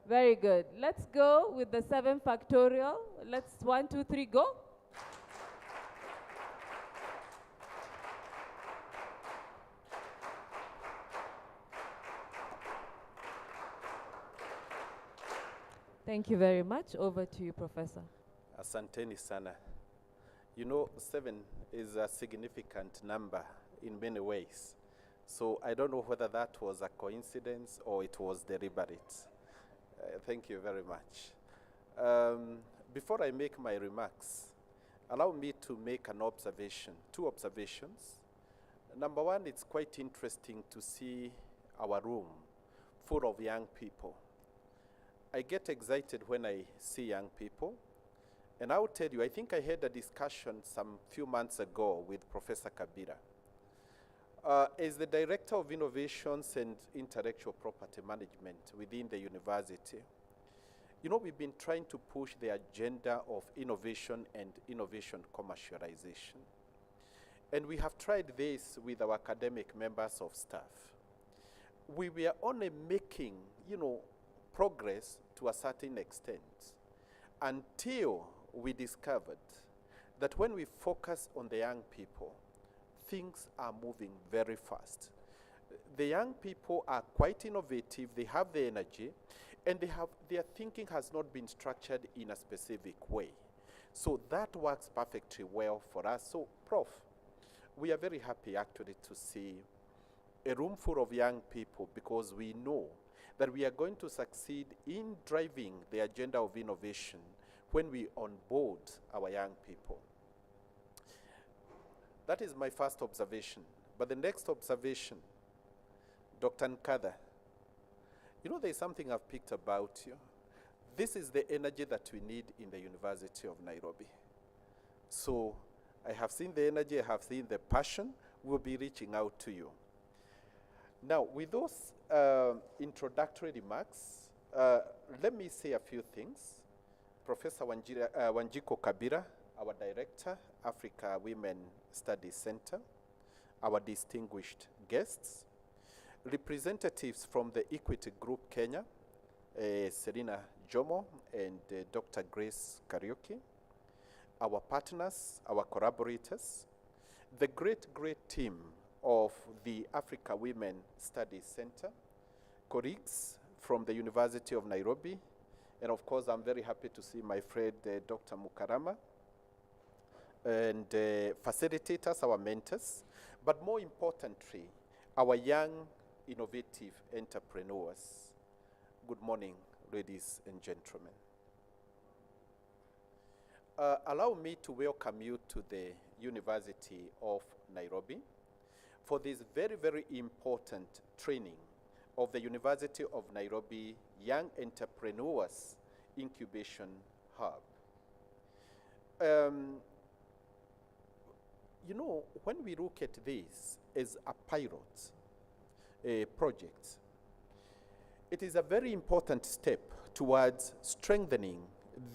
Very good. Let's go with the 7 factorial. Let's 1, 2, 3, go. Thank you very much. Over to you, Professor. Asanteni sana. You know, 7 is a significant number in many ways. So I don't know whether that was a coincidence or it was deliberate. Thank you very much. Before I make my remarks, allow me to make an observation, 2 observations. Number 1, it's quite interesting to see our room full of young people. I get excited when I see young people. And I will tell you, I think I had a discussion some few months ago with Professor Kabira. As the Director of Innovations and Intellectual Property Management within the university, you know, we've been trying to push the agenda of innovation and innovation commercialization. And we have tried this with our academic members of staff. We were only making, you know, progress to a certain extent until we discovered that when we focus on the young people, things are moving very fast. The young people are quite innovative, they have the energy, and their thinking has not been structured in a specific way. So that works perfectly well for us. So, Prof, we are very happy actually to see a room full of young people, because we know that we are going to succeed in driving the agenda of innovation when we onboard our young people. That is my first observation. But the next observation, Dr. Nkada, you know, there's something I've picked about you. This is the energy that we need in the University of Nairobi. So I have seen the energy, I have seen the passion. We'll be reaching out to you. Now, with those introductory remarks, let me say a few things. Professor Wanjiko Kabira, our Director, Africa Women Studies Center, our distinguished guests, representatives from the Equity Group Kenya, Selina Jomo and Dr. Grace Kariuki, our partners, our collaborators, the great team of the Africa Women Studies Center, colleagues from the University of Nairobi, And of course, I'm very happy to see my friend, Dr. Mukarama, and facilitators, our mentors, but more importantly, our young, innovative entrepreneurs. Good morning, ladies and gentlemen. Allow me to welcome you to the University of Nairobi for this very, very important training of the University of Nairobi Young Entrepreneurs Incubation Hub. You know, when we look at this as a pilot project, it is a very important step towards strengthening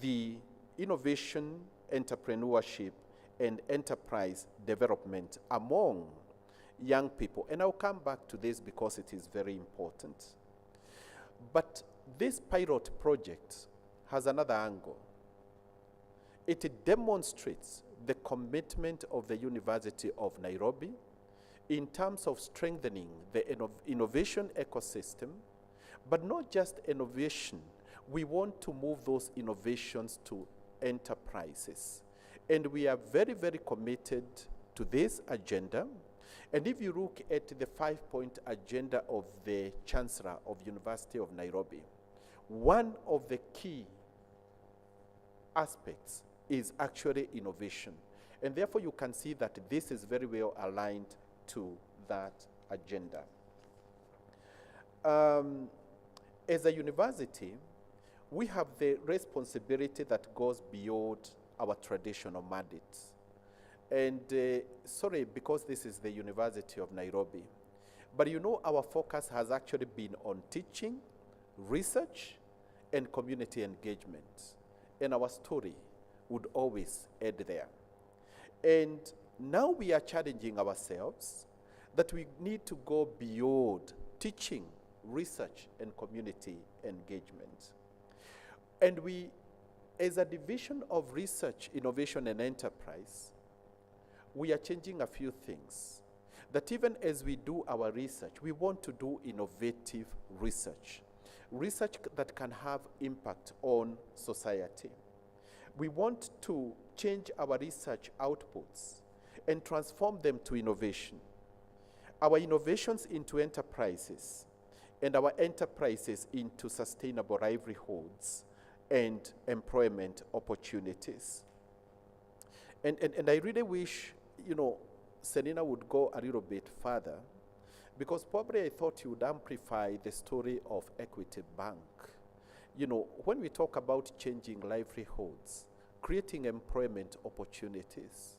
the innovation, entrepreneurship, and enterprise development among young people. And I'll come back to this because it is very important. But this pilot project has another angle. It demonstrates the commitment of the University of Nairobi in terms of strengthening the innovation ecosystem, but not just innovation. We want to move those innovations to enterprises. And we are very, very committed to this agenda. And if you look at the 5-point agenda of the Chancellor of University of Nairobi, one of the key aspects is actually innovation. And therefore you can see that this is very well aligned to that agenda. As a university, we have the responsibility that goes beyond our traditional mandates. And sorry, because this is the University of Nairobi, but you know our focus has actually been on teaching, research, and community engagement. And our story would always end there. And now we are challenging ourselves that we need to go beyond teaching, research, and community engagement. And we, as a division of research, innovation, and enterprise, we are changing a few things. That even as we do our research, we want to do innovative research. Research that can have impact on society. We want to change our research outputs and transform them to innovation. Our innovations into enterprises, and our enterprises into sustainable livelihoods and employment opportunities. And I really wish, you know, Selina would go a little bit further, because probably I thought you would amplify the story of Equity Bank. You know, when we talk about changing livelihoods, creating employment opportunities,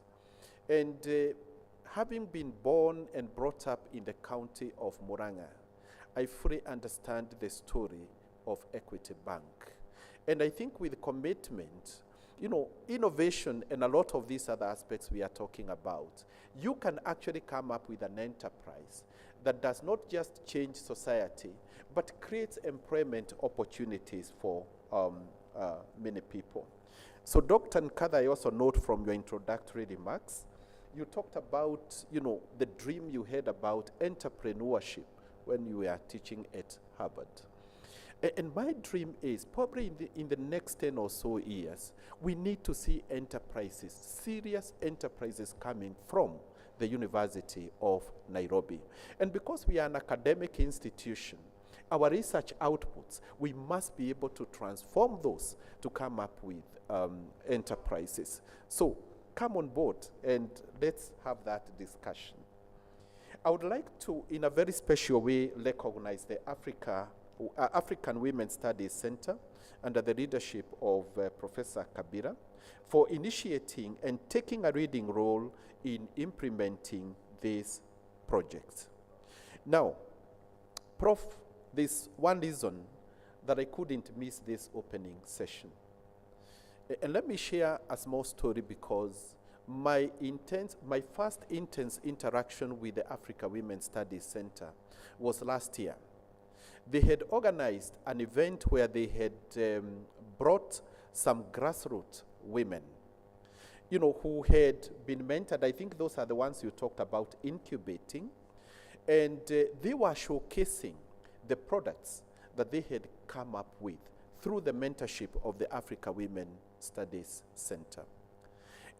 and having been born and brought up in the county of Murang'a, I fully understand the story of Equity Bank. And I think with commitment, you know, innovation and a lot of these other aspects we are talking about, you can actually come up with an enterprise that does not just change society, but creates employment opportunities for many people. So Dr. Nkada, I also note from your introductory remarks, you talked about, you know, the dream you had about entrepreneurship when you were teaching at Harvard. And my dream is probably in the next 10 or so years, we need to see enterprises, serious enterprises coming from the University of Nairobi. And because we are an academic institution, our research outputs, we must be able to transform those to come up with enterprises. So come on board and let's have that discussion. I would like to, in a very special way, recognize the African Women's Studies Center under the leadership of Professor Kabira for initiating and taking a leading role in implementing this project. Now, Prof, there's one reason that I couldn't miss this opening session. And let me share a small story, because my first intense interaction with the Africa Women's Studies Center was last year. They had organized an event where they had brought some grassroots women, you know, who had been mentored. I think those are the ones you talked about, incubating. And they were showcasing the products that they had come up with through the mentorship of the Africa Women Studies Center.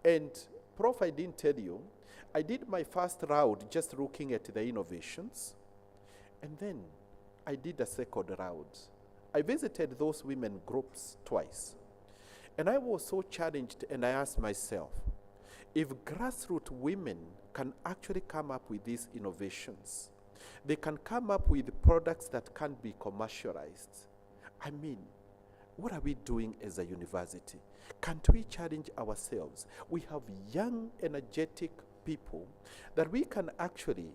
And Prof, I didn't tell you, I did my first round just looking at the innovations, and then I did a second round. I visited those women groups twice, and I was so challenged, and I asked myself, if grassroots women can actually come up with these innovations, they can come up with products that can be commercialized. I mean, what are we doing as a university? Can't we challenge ourselves? We have young, energetic people that we can actually,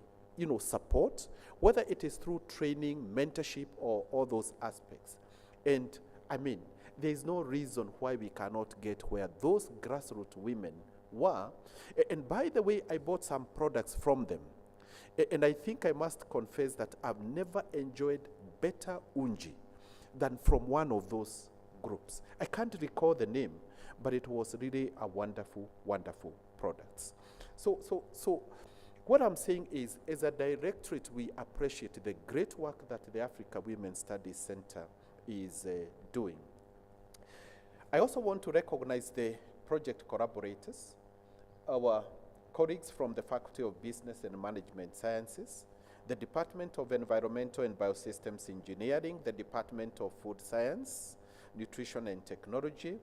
support, whether it is through training, mentorship, or all those aspects. And I mean, there is no reason why we cannot get where those grassroots women were. And by the way, I bought some products from them. And I think I must confess that I've never enjoyed better unji than from one of those groups. I can't recall the name, but it was really a wonderful, wonderful product. So what I'm saying is, as a directorate, we appreciate the great work that the Africa Women's Studies Center is doing. I also want to recognize the project collaborators, our colleagues from the Faculty of Business and Management Sciences, the Department of Environmental and Biosystems Engineering, the Department of Food Science, Nutrition and Technology,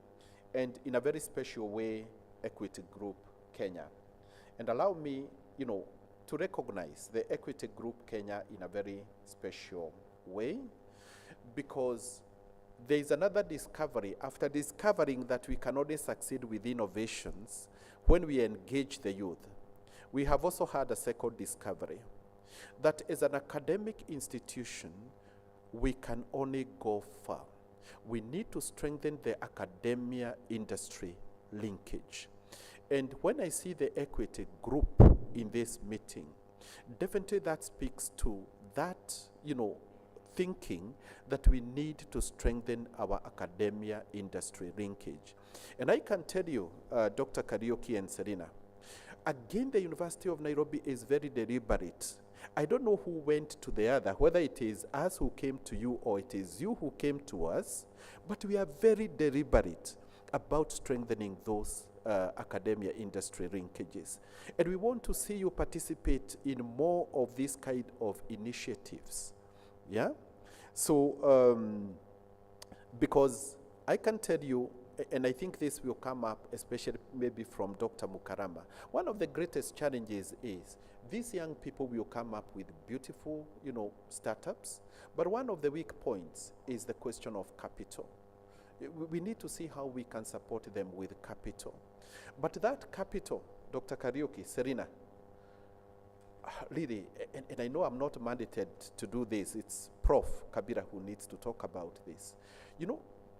and in a very special way, Equity Group Kenya. And allow me, to recognize the Equity Group Kenya in a very special way, because there is another discovery. After discovering that we can only succeed with innovations when we engage the youth, we have also had a second discovery, that as an academic institution, we can only go far. We need to strengthen the academia-industry linkage. And when I see the Equity Group in this meeting, definitely that speaks to that, thinking that we need to strengthen our academia-industry linkage. And I can tell you, Dr. Kariuki and Serena, again, the University of Nairobi is very deliberate. I don't know who went to the other, whether it is us who came to you or it is you who came to us, but we are very deliberate about strengthening those academia industry linkages. And we want to see you participate in more of these kind of initiatives. Yeah? So, because I can tell you, and I think this will come up, especially maybe from Dr. Mukarama, one of the greatest challenges is these young people will come up with beautiful, startups, but one of the weak points is the question of capital. We need to see how we can support them with capital. But that capital, Dr. Kariuki, Serena, really, and I know I'm not mandated to do this, it's Prof. Kabira who needs to talk about this.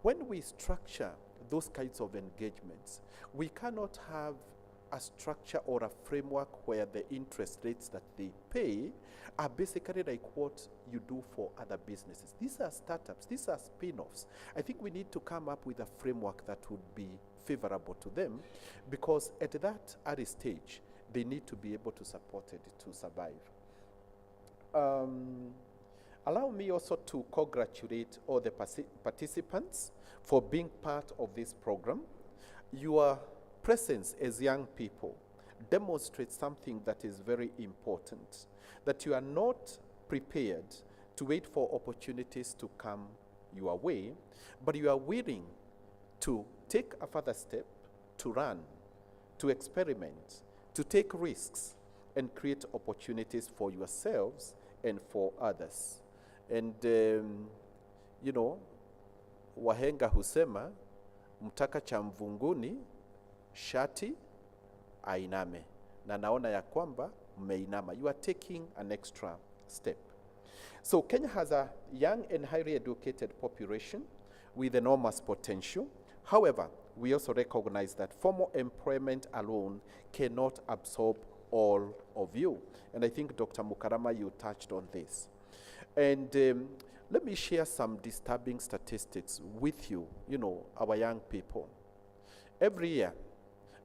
When we structure those kinds of engagements, we cannot have a structure or a framework where the interest rates that they pay are basically like what you do for other businesses. These are startups, these are spin-offs. I think we need to come up with a framework that would be favorable to them, because at that early stage, they need to be able to support it to survive. Allow me also to congratulate all the participants for being part of this program. Your presence as young people demonstrates something that is very important, that you are not prepared to wait for opportunities to come your way, but you are willing to take a further step, to run, to experiment, to take risks, and create opportunities for yourselves and for others. And, wahenga husema, mtaka cha mvunguni, shati ainame. Na naona ya kwamba mmeinama. You are taking an extra step. So Kenya has a young and highly educated population with enormous potential. However, we also recognize that formal employment alone cannot absorb all of you. And I think, Dr. Mukarama, you touched on this. And let me share some disturbing statistics with you, our young people. Every year,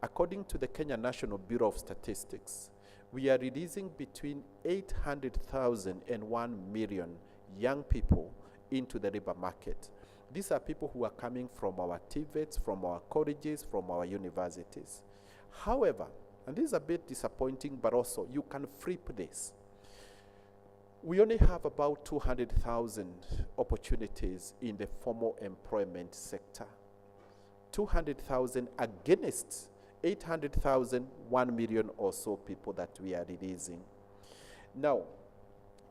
according to the Kenya National Bureau of Statistics, we are releasing between 800,000 and 1 million young people into the labor market. These are people who are coming from our TVETs, from our colleges, from our universities. However, and this is a bit disappointing, but also you can flip this. We only have about 200,000 opportunities in the formal employment sector. 200,000 against 800,000, 1 million or so people that we are releasing. Now,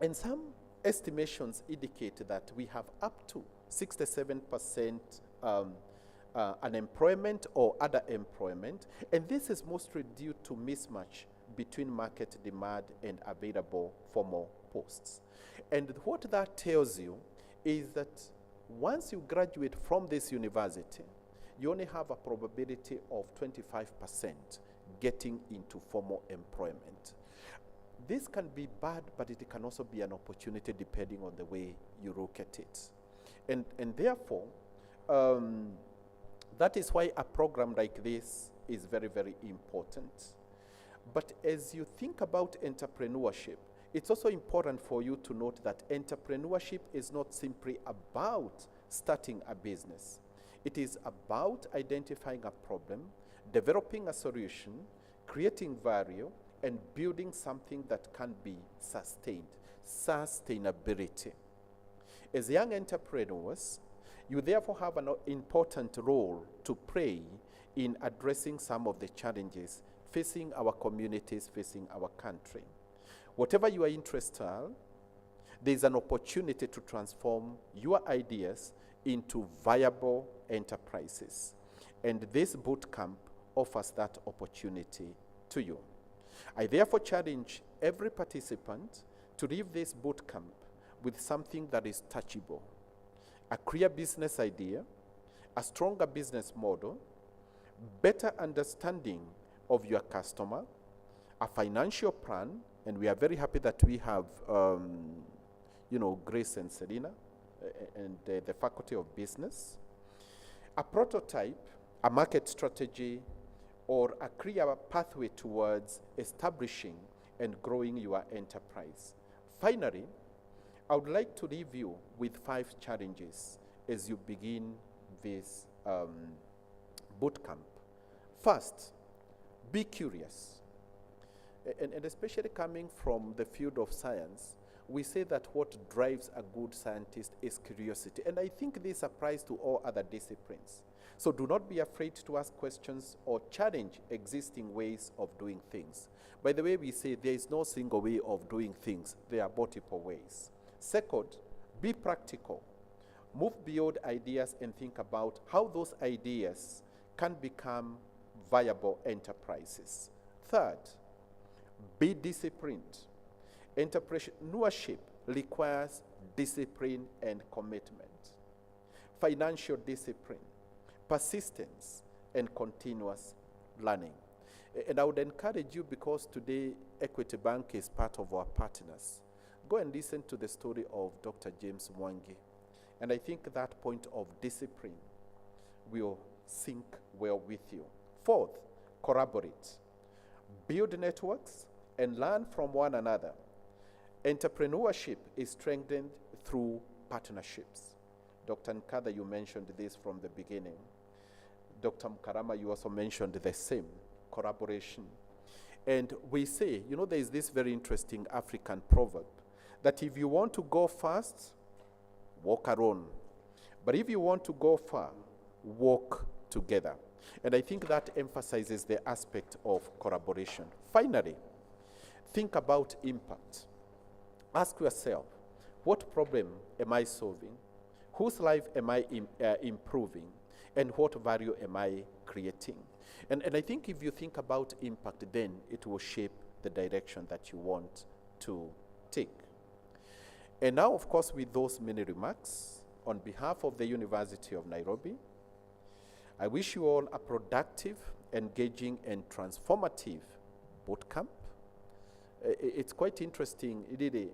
and some estimations indicate that we have up to 67% unemployment or underemployment, and this is mostly due to mismatch between market demand and available formal posts. And what that tells you is that once you graduate from this university, you only have a probability of 25% getting into formal employment. This can be bad, but it can also be an opportunity depending on the way you look at it. And therefore, that is why a program like this is very, very important. But as you think about entrepreneurship, it's also important for you to note that entrepreneurship is not simply about starting a business. It is about identifying a problem, developing a solution, creating value, and building something that can be sustained. Sustainability. As young entrepreneurs, you therefore have an important role to play in addressing some of the challenges facing our communities, facing our country. Whatever you are interested in, there is an opportunity to transform your ideas into viable enterprises. And this bootcamp offers that opportunity to you. I therefore challenge every participant to leave this bootcamp with something that is touchable: a clear business idea, a stronger business model, better understanding of your customer, a financial plan, and we are very happy that we have, Grace and Selena and the Faculty of Business, a prototype, a market strategy, or a clear pathway towards establishing and growing your enterprise. Finally, I would like to leave you with 5 challenges as you begin this bootcamp. First, be curious. And especially coming from the field of science, we say that what drives a good scientist is curiosity. And I think this applies to all other disciplines. So do not be afraid to ask questions or challenge existing ways of doing things. By the way, we say there is no single way of doing things. There are multiple ways. Second, be practical. Move beyond ideas and think about how those ideas can become viable enterprises. Third, be disciplined. Entrepreneurship requires discipline and commitment. Financial discipline, persistence, and continuous learning. And I would encourage you, because today Equity Bank is part of our partners, go and listen to the story of Dr. James Mwangi. And I think that point of discipline will sync well with you. Fourth, collaborate. Build networks and learn from one another. Entrepreneurship is strengthened through partnerships. Dr. Nkada, you mentioned this from the beginning. Dr. Mkarama, you also mentioned the same, collaboration. And we say, there is this very interesting African proverb that if you want to go fast, walk alone. But if you want to go far, walk together. And I think that emphasizes the aspect of collaboration. Finally, think about impact. Ask yourself, what problem am I solving? Whose life am I improving? And what value am I creating? And I think if you think about impact, then it will shape the direction that you want to take. And now, of course, with those many remarks, on behalf of the University of Nairobi, I wish you all a productive, engaging, and transformative bootcamp. It's quite interesting, really,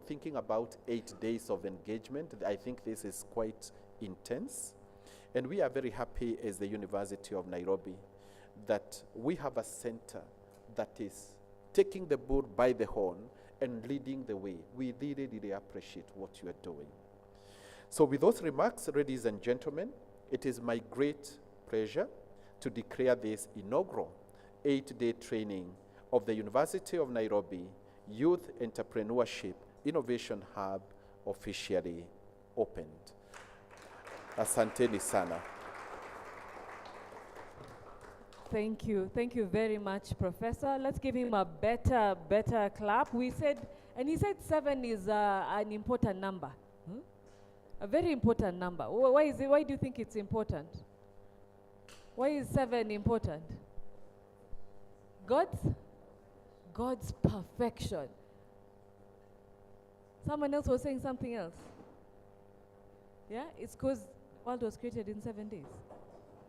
thinking about 8 days of engagement. I think this is quite intense. And we are very happy as the University of Nairobi that we have a center that is taking the bull by the horn and leading the way. We really, really appreciate what you are doing. So with those remarks, ladies and gentlemen, it is my great pleasure to declare this inaugural 8-day training of the University of Nairobi Youth Entrepreneurship Innovation Hub officially opened. Asanteni sana. Thank you. Thank you very much, Professor. Let's give him a better clap. He said 7 is an important number. A very important number. Why is it? Why do you think it's important? Why is 7 important? God's perfection. Someone else was saying something else. Yeah? It's because the world was created in 7 days.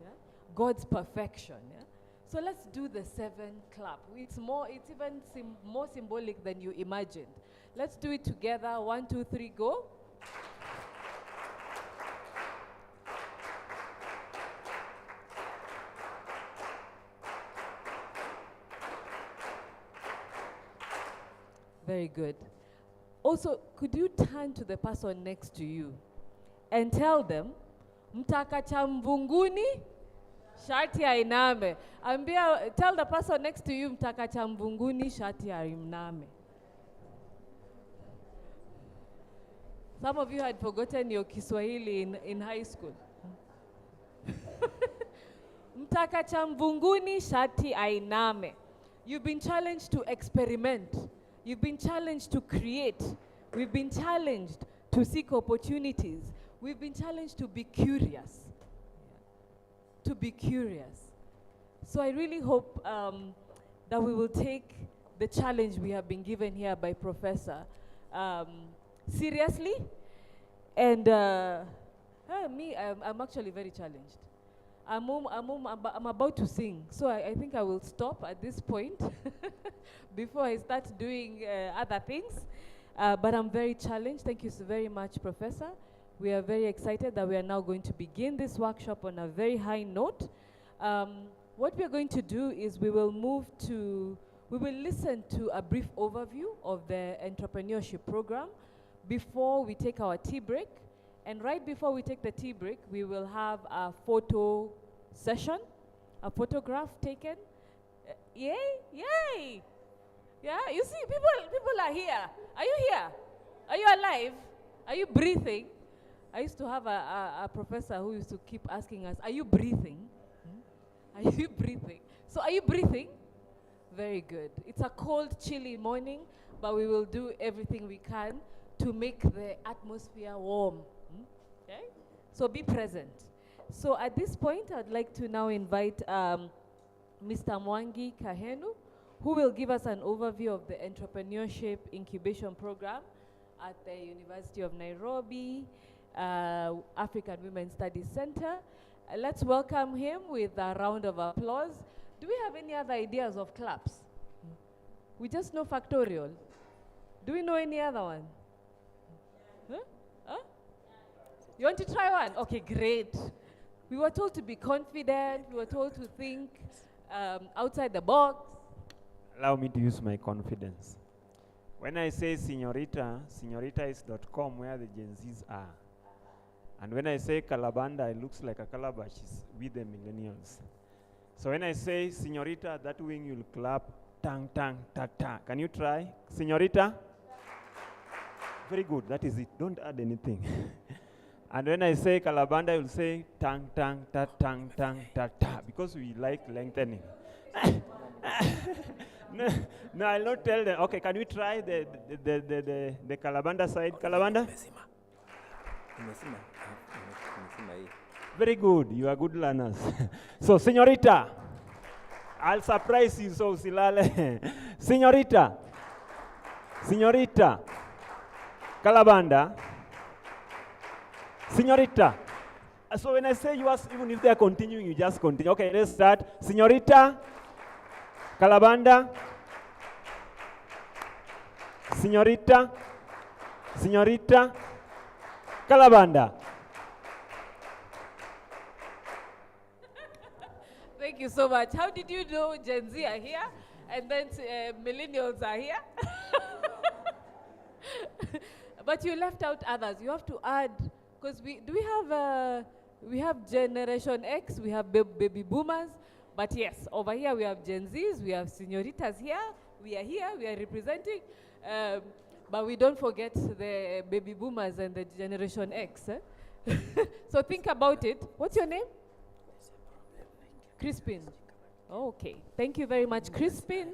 Yeah? God's perfection. Yeah? So let's do the 7 clap. It's even more symbolic than you imagined. Let's do it together. 1, 2, 3, go. Very good. Also, could you turn to the person next to you and tell them, mtakacha mvunguni, shati ainame. Tell the person next to you, mtakacha mvunguni, shati ainame. Some of you had forgotten your Kiswahili in high school. Mtakacha mvunguni, shati ainame. You've been challenged to experiment. You've been challenged to create. We've been challenged to seek opportunities. We've been challenged to be curious. To be curious. So I really hope that we will take the challenge we have been given here by Professor seriously. And I'm actually very challenged. I'm about to sing, so I think I will stop at this point before I start doing other things. But I'm very challenged. Thank you so very much, Professor. We are very excited that we are now going to begin this workshop on a very high note. What we are going to do is we will listen to a brief overview of the entrepreneurship program before we take our tea break. And right before we take the tea break, we will have a photo session, a photograph taken. Yay, yay. Yeah, you see, people are here. Are you here? Are you alive? Are you breathing? I used to have a professor who used to keep asking us, are you breathing? Are you breathing? So are you breathing? Very good. It's a cold, chilly morning, but we will do everything we can to make the atmosphere warm. Okay? So be present. So at this point, I'd like to now invite Mr. Mwangi Kahenu, who will give us an overview of the Entrepreneurship Incubation Program at the University of Nairobi, African Women Studies Center. Let's welcome him with a round of applause. Do we have any other ideas of claps? We just know factorial. Do we know any other one? Huh? Huh? You want to try one? Okay, great. We were told to be confident. We were told to think outside the box. Allow me to use my confidence. When I say señorita, señorita is .com, where the Gen Zs are. And when I say calabanda, it looks like a calabash with the millennials. So when I say señorita, that wing you'll clap, tang, tang, ta, ta. Can you try? Señorita? Very good, that is it. Don't add anything. And when I say calabanda, you'll say tang, tang, ta, tang, tang, ta, ta, because we like lengthening. No, I'll not tell them. Okay, can we try the calabanda side? Calabanda? Very good. You are good learners. So, señorita, I'll surprise you, so silale. Señorita, señorita, calabanda, señorita. So when I say you ask, even if they are continuing, you just continue. Okay, let's start. Señorita, calabanda, señorita, señorita, calabanda. Thank you so much. How did you know Gen Z are here and then millennials are here? But you left out others. You have to add, Because we have Generation X, we have baby boomers, but yes, over here we have Gen Zs, we have senioritas here, we are representing, but we don't forget the baby boomers and the Generation X. So think about it. What's your name? Crispin. Oh, okay. Thank you very much, Crispin.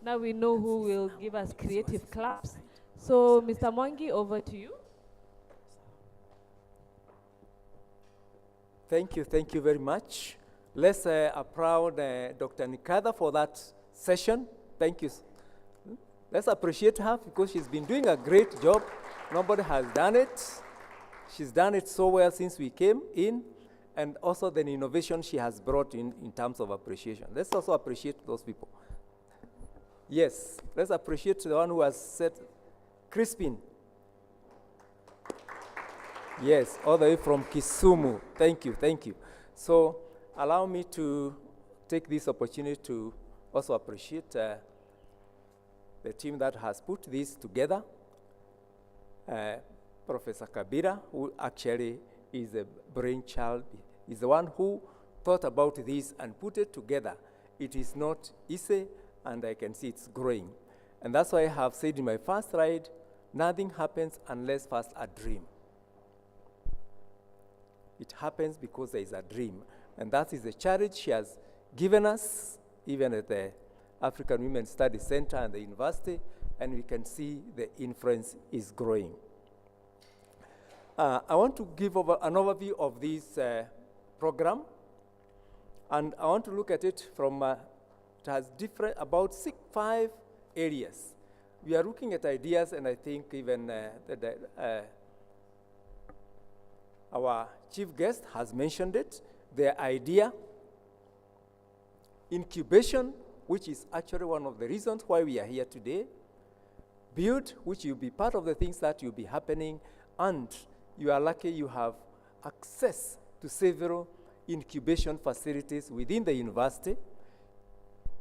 Now we know who will give us creative claps. So, Mr. Mwangi, over to you. Thank you very much. Let's applaud Dr. Nikada for that session. Thank you. Let's appreciate her because she's been doing a great job. Nobody has done it. She's done it so well since we came in, and also the innovation she has brought in terms of appreciation. Let's also appreciate those people. Yes, let's appreciate the one who has said, Crispin. Yes, all the way from Kisumu. Thank you. So allow me to take this opportunity to also appreciate the team that has put this together. Professor Kabira, who actually is a brainchild, is the one who thought about this and put it together. It is not easy, and I can see it's growing. And that's why I have said in my first slide, nothing happens unless first a dream. It happens because there is a dream. And that is the challenge she has given us, even at the African Women Studies Center and the university, and we can see the influence is growing. I want to give an overview of this program, and I want to look at it from, it has about 5 areas. We are looking at ideas, and I think even our chief guest has mentioned it, the idea, incubation, which is actually one of the reasons why we are here today, build, which will be part of the things that will be happening, and you are lucky you have access to several incubation facilities within the university.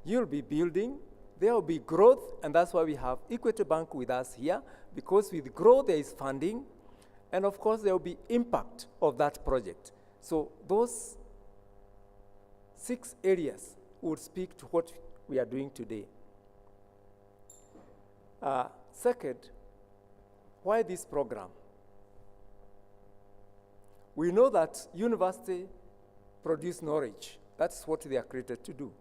You'll be building, there will be growth, and that's why we have Equity Bank with us here, because with growth there is funding, and of course there will be impact of that project. So those 6 areas would speak to what we are doing today. Second, why this program? We know that university produce knowledge. That's what they are created to do.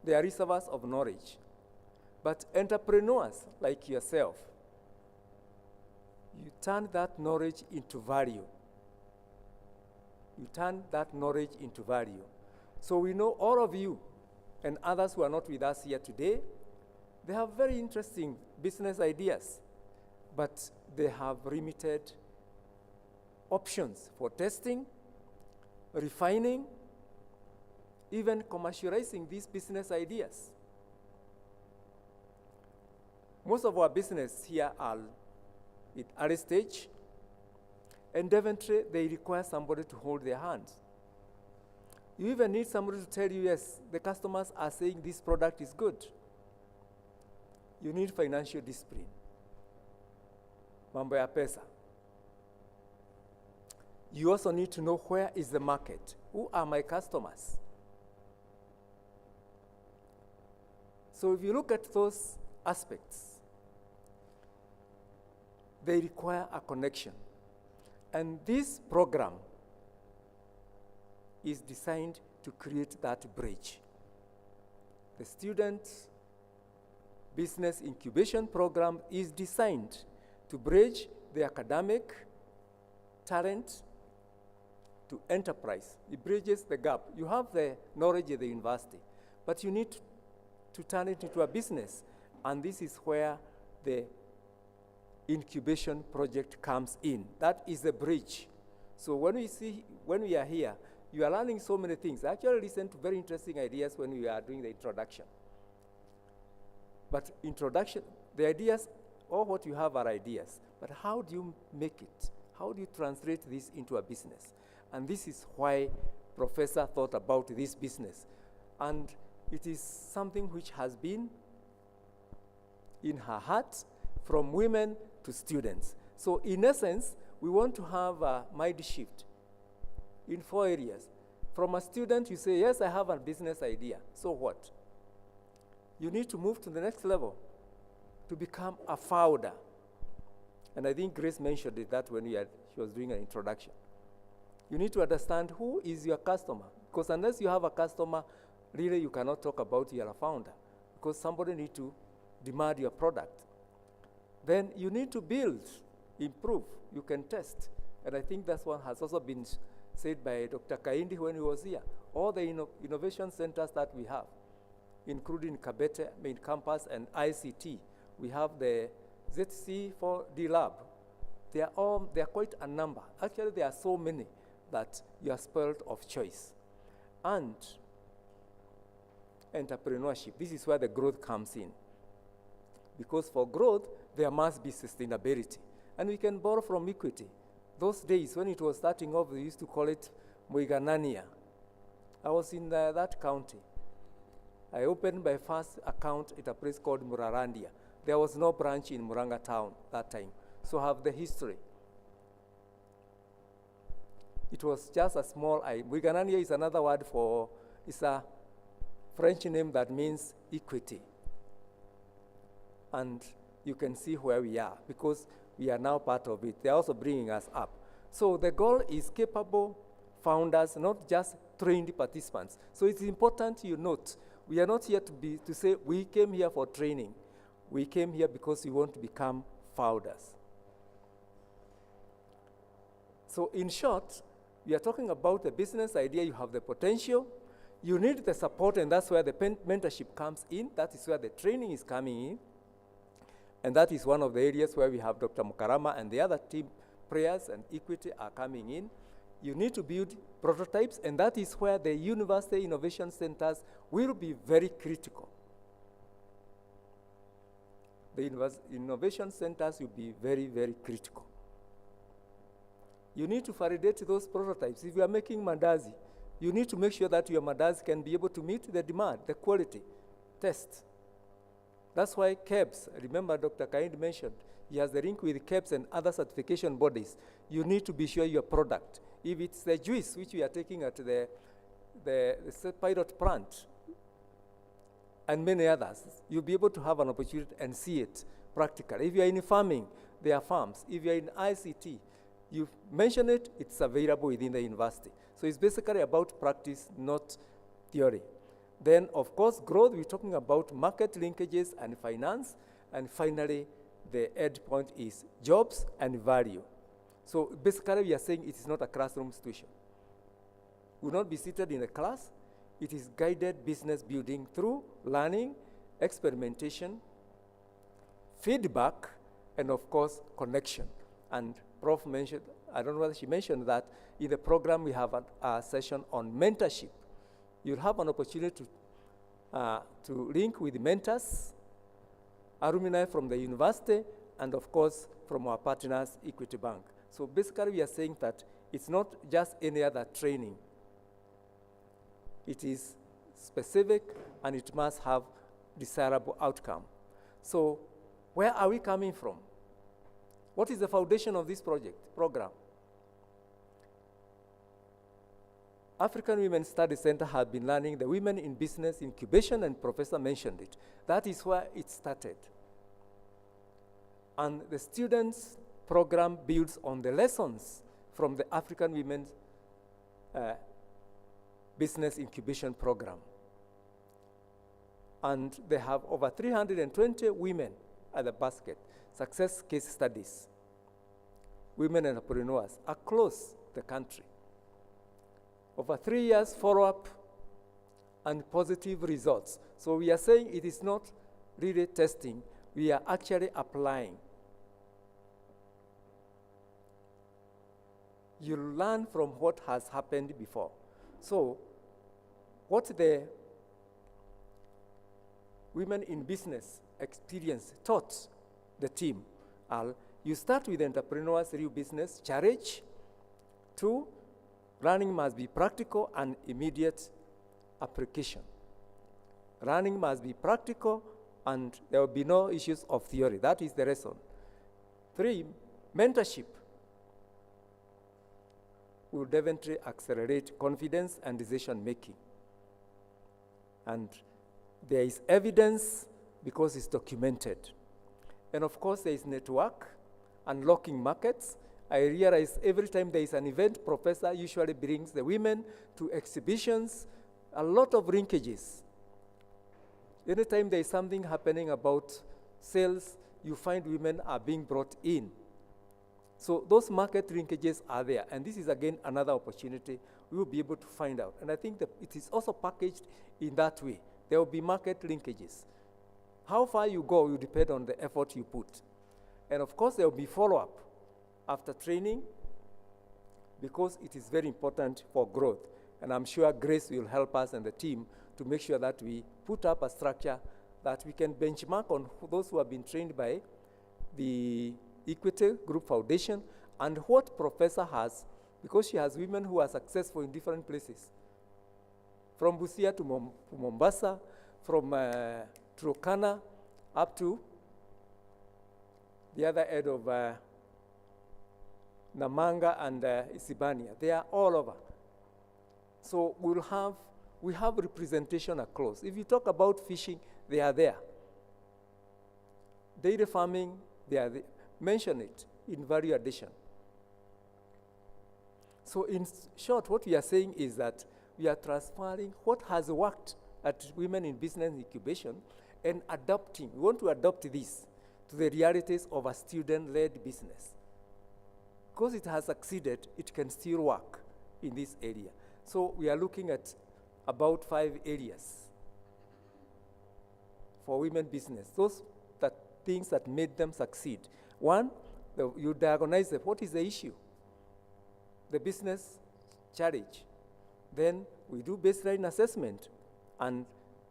They are reservoirs of knowledge. But entrepreneurs like yourself, you turn that knowledge into value. You turn that knowledge into value. So we know all of you and others who are not with us here today, they have very interesting business ideas, but they have limited options for testing, refining, even commercializing these business ideas. Most of our business here are at early stage, and definitely they require somebody to hold their hands. You even need somebody to tell you, yes, the customers are saying this product is good. You need financial discipline. Mambo ya pesa. You also need to know where is the market. Who are my customers? So if you look at those aspects, they require a connection. And this program is designed to create that bridge. The student business incubation program is designed to bridge the academic talent to enterprise. It bridges the gap. You have the knowledge at the university, but you need to turn it into a business. And this is where the incubation project comes in. That is the bridge. So when we are here, you are learning so many things. I actually listened to very interesting ideas when we are doing the introduction. But introduction, the ideas, all what you have are ideas. But how do you make it? How do you translate this into a business? And this is why Professor thought about this business. And it is something which has been in her heart from women to students. So in essence, we want to have a mind shift in 4 areas. From a student, you say, yes, I have a business idea. So what? You need to move to the next level to become a founder. And I think Grace mentioned it that when she was doing an introduction. You need to understand who is your customer. Because unless you have a customer, really you cannot talk about you're a founder. Because somebody needs to demand your product. Then you need to build, improve, you can test. And I think that's what has also been said by Dr. Kaindi when he was here. All the innovation centers that we have, including Kabete, main campus, and ICT. We have the ZC4D lab. They are quite a number. Actually, there are so many that you are spoiled of choice. And entrepreneurship, this is where the growth comes in. Because for growth, there must be sustainability. And we can borrow from equity. Those days, when it was starting off, they used to call it Muiganania. I was in that county. I opened my first account at a place called Murarandia. There was no branch in Muranga town that time. So I have the history. It was just a small island. Muiganania is another word for, it's a French name that means equity. And you can see where we are because we are now part of it. They're also bringing us up. So the goal is capable founders, not just trained participants. So it's important you note, we are not here to say we came here for training. We came here because we want to become founders. So in short, we are talking about the business idea. You have the potential. You need the support, and that's where the mentorship comes in. That is where the training is coming in. And that is one of the areas where we have Dr. Mukarama and the other team, prayers and equity are coming in. You need to build prototypes, and that is where the university innovation centers will be very critical. The innovation centers will be very, very critical. You need to validate those prototypes. If you are making mandazi, you need to make sure that your mandazi can be able to meet the demand, the quality test. That's why KEBS, remember Dr. Kaindi mentioned, he has the link with KEBS and other certification bodies. You need to be sure your product, if it's the juice which we are taking at the pilot plant and many others, you'll be able to have an opportunity and see it practically. If you're in farming, there are farms. If you're in ICT, you mention it, it's available within the university. So it's basically about practice, not theory. Then, of course, growth, we're talking about market linkages and finance. And finally, the end point is jobs and value. So basically, we are saying it is not a classroom institution. We will not be seated in a class. It is guided business building through learning, experimentation, feedback, and of course, connection. And Prof mentioned, I don't know whether she mentioned that, in the program we have a session on mentorship. You'll have an opportunity to link with mentors, alumni from the university, and of course, from our partners, Equity Bank. So basically, we are saying that it's not just any other training. It is specific, and it must have desirable outcome. So where are we coming from? What is the foundation of this program? African Women Study Center have been learning the women in business incubation, and Professor mentioned it. That is where it started. And the students' program builds on the lessons from the African Women's Business Incubation Program. And they have over 320 women at the basket, success case studies, women entrepreneurs across the country. Over 3 years follow-up and positive results. So we are saying it is not really testing, we are actually applying. You learn from what has happened before. So what the women in business experience taught the team are, you start with entrepreneurs, real business, challenge. 2, learning must be practical and immediate application. Learning must be practical and there will be no issues of theory. That is the lesson. 3, mentorship. will definitely accelerate confidence and decision making. And there is evidence because it's documented. And of course, there is network, unlocking markets. I realize every time there is an event, professor usually brings the women to exhibitions, a lot of linkages. Anytime there is something happening about sales, you find women are being brought in. So those market linkages are there, and this is again another opportunity we will be able to find out. And I think that it is also packaged in that way. There will be market linkages. How far you go will depend on the effort you put. And of course, there will be follow-up after training, because it is very important for growth. And I'm sure Grace will help us and the team to make sure that we put up a structure that we can benchmark on those who have been trained by the Equity Group Foundation and what Professor has, because she has women who are successful in different places. From Busia to Mombasa, from Turkana up to the other end of Namanga and Isibania. They are all over. So we have representation across. If you talk about fishing, they are there. Dairy farming, they are there. Mention it in value addition. So in short, what we are saying is that we are transferring what has worked at Women in Business Incubation and adapting. We want to adapt this to the realities of a student-led business. Because it has succeeded, it can still work in this area. So we are looking at about 5 areas for women business. Those things that made them succeed. One, you diagnose what is the issue, the business challenge. Then we do baseline assessment and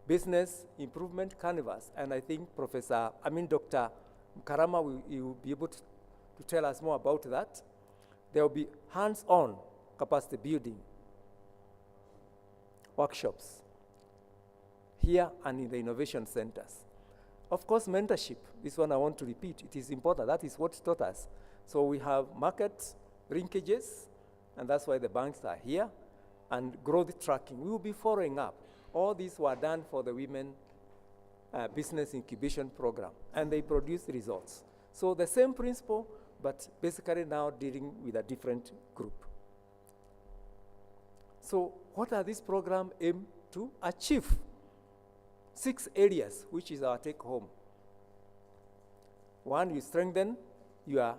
business improvement canvas. And I think Dr. Karama will be able to tell us more about that. There will be hands-on capacity building workshops here and in the innovation centers. Of course, mentorship, this one I want to repeat, it is important. That is what taught us. So we have market linkages, and that's why the banks are here, and growth tracking. We will be following up. All these were done for the Women Business Incubation Program, and they produced results. So the same principle, but basically now dealing with a different group. So what are these programs aim to achieve? 6 areas, which is our take home. One, you strengthen your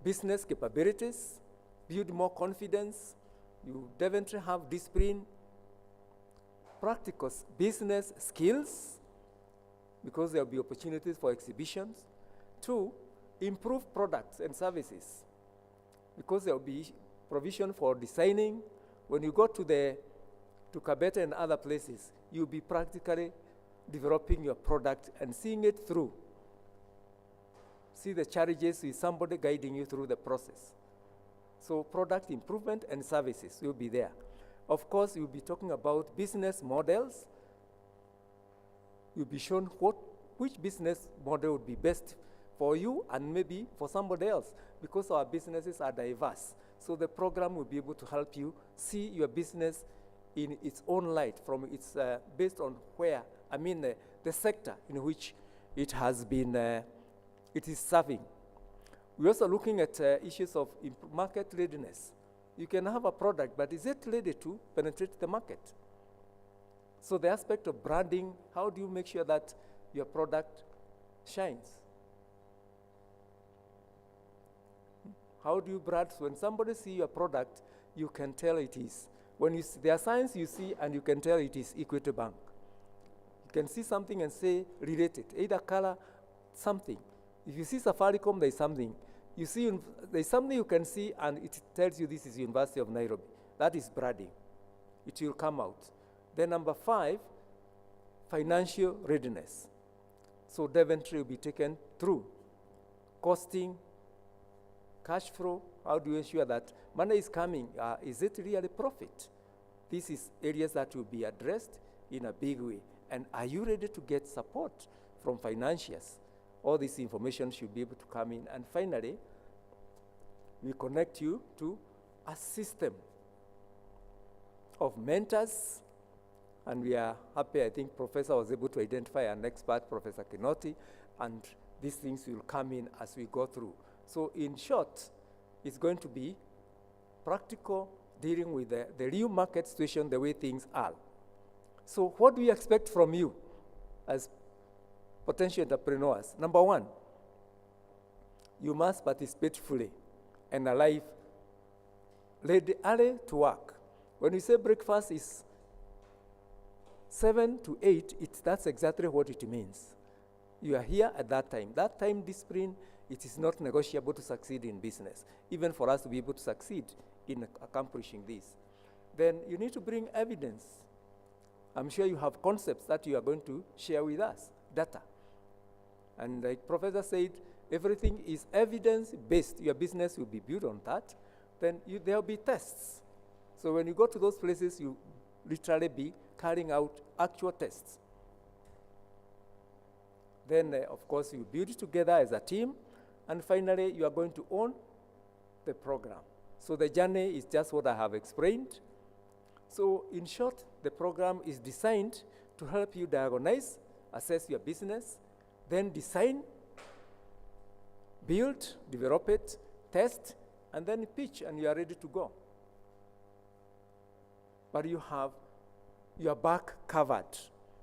business capabilities, build more confidence, you definitely have discipline, practical business skills, because there will be opportunities for exhibitions. 2, improve products and services, because there will be provision for designing. When you go to Kabete and other places, you'll be practically developing your product and seeing it through. See the challenges with somebody guiding you through the process. So product improvement and services will be there. Of course, you'll be talking about business models. You'll be shown which business model would be best for you and maybe for somebody else, because our businesses are diverse. So the program will be able to help you see your business in its own light, from its based on the sector in which it has been, it is serving. We're also looking at issues of market readiness. You can have a product, but is it ready to penetrate the market? So the aspect of branding, how do you make sure that your product shines? How do you brand? When somebody sees your product, you can tell it is. When you see, there are signs you see and you can tell it is Equity Bank. You can see something and say, relate it, either color, something. If you see Safaricom, there is something. You see, there is something you can see and it tells you this is University of Nairobi. That is branding. It will come out. Then number 5, financial readiness. So debenture will be taken through costing, cash flow. How do you ensure that money is coming? Is it really profit? This is areas that will be addressed in a big way. And are you ready to get support from financiers? All this information should be able to come in. And finally, we connect you to a system of mentors, and we are happy, I think Professor was able to identify an expert, Professor Kinoti, and these things will come in as we go through. So in short, it's going to be practical, dealing with the real market situation, the way things are. So what do we expect from you as potential entrepreneurs? Number one, you must participate fully and alive, ready early to work. When we say breakfast is 7 to 8, that's exactly what it means. You are here at that time. That time discipline, it is not negotiable to succeed in business, even for us to be able to succeed in accomplishing this. Then you need to bring evidence. I'm sure you have concepts that you are going to share with us, data. And like Professor said, everything is evidence-based. Your business will be built on that. Then there will be tests. So when you go to those places, you literally be carrying out actual tests. Then, of course, you build it together as a team. And finally, you are going to own the program. So the journey is just what I have explained. So in short, the program is designed to help you diagnose, assess your business, then design, build, develop it, test, and then pitch, and you are ready to go. But you have your back covered.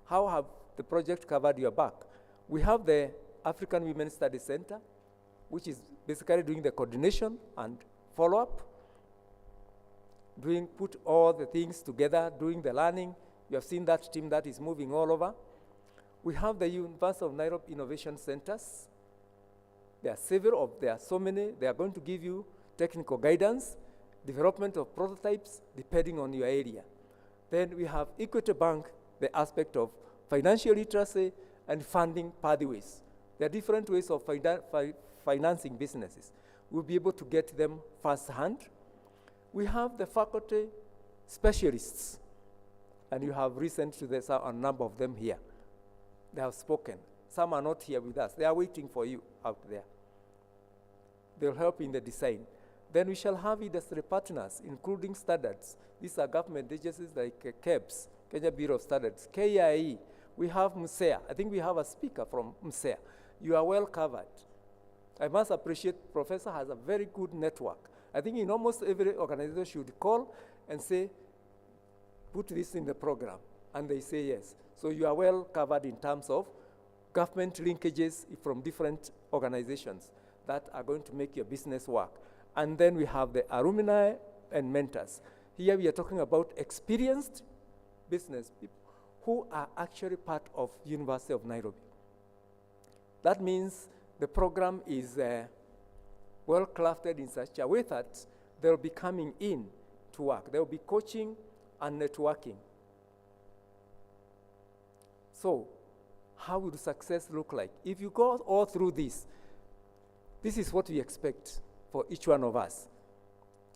How have the project covered your back? We have the African Women Study Center, which is basically doing the coordination and follow-up, put all the things together, doing the learning. You have seen that team that is moving all over. We have the University of Nairobi Innovation Centers. There are so many. They are going to give you technical guidance, development of prototypes, depending on your area. Then we have Equity Bank, the aspect of financial literacy and funding pathways. There are different ways of financing businesses. We'll be able to get them firsthand. We have the faculty specialists, and you have listened to this, a number of them here. They have spoken. Some are not here with us. They are waiting for you out there. They'll help in the design. Then we shall have industry partners, including standards. These are government agencies like KEBS, Kenya Bureau of Standards, KIE. We have MSEA. I think we have a speaker from MSEA. You are well covered. I must appreciate Professor has a very good network. I think in almost every organization should call and say, put this in the program, and they say yes. So you are well covered in terms of government linkages from different organizations that are going to make your business work. And then we have the alumni and mentors. Here we are talking about experienced business people who are actually part of University of Nairobi. That means the program is well crafted in such a way that they'll be coming in to work. They'll be coaching and networking. So how would success look like? If you go all through this is what we expect for each one of us.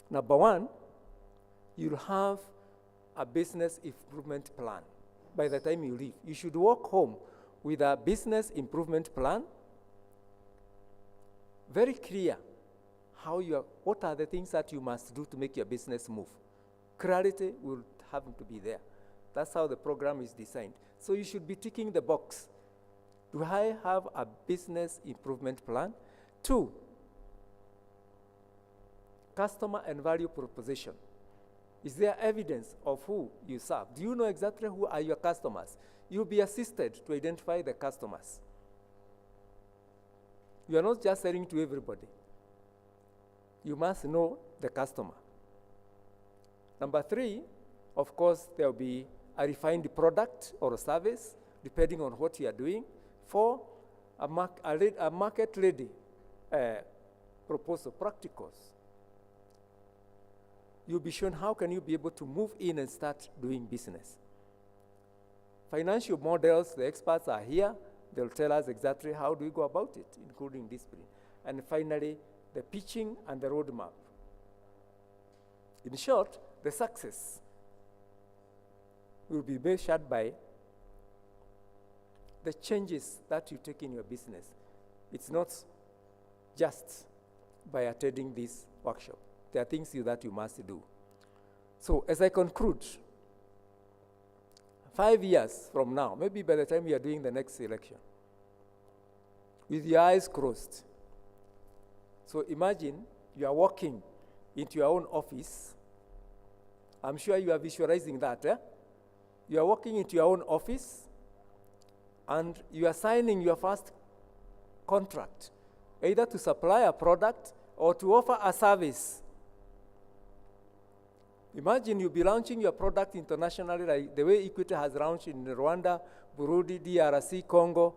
Number one, you'll have a business improvement plan. By the time you leave, you should walk home with a business improvement plan, very clear what are the things that you must do to make your business move. Clarity will have to be there. That's how the program is designed. So you should be ticking the box. Do I have a business improvement plan? 2, customer and value proposition. Is there evidence of who you serve? Do you know exactly who are your customers? You'll be assisted to identify the customers. You are not just selling to everybody. You must know the customer. Number 3, of course, there will be a refined product or a service, depending on what you are doing. 4, a market-ready proposal, practicals. You'll be shown how can you be able to move in and start doing business. Financial models, the experts are here. They'll tell us exactly how do we go about it, including discipline. And finally, the pitching and the roadmap. In short, the success will be measured by the changes that you take in your business. It's not just by attending this workshop. There are things that you must do. So as I conclude, 5 years from now, maybe by the time you are doing the next election, with your eyes closed. So imagine you are walking into your own office. I'm sure you are visualizing that. You are walking into your own office and you are signing your first contract, either to supply a product or to offer a service. Imagine you'll be launching your product internationally, like the way Equity has launched in Rwanda, Burundi, DRC, Congo,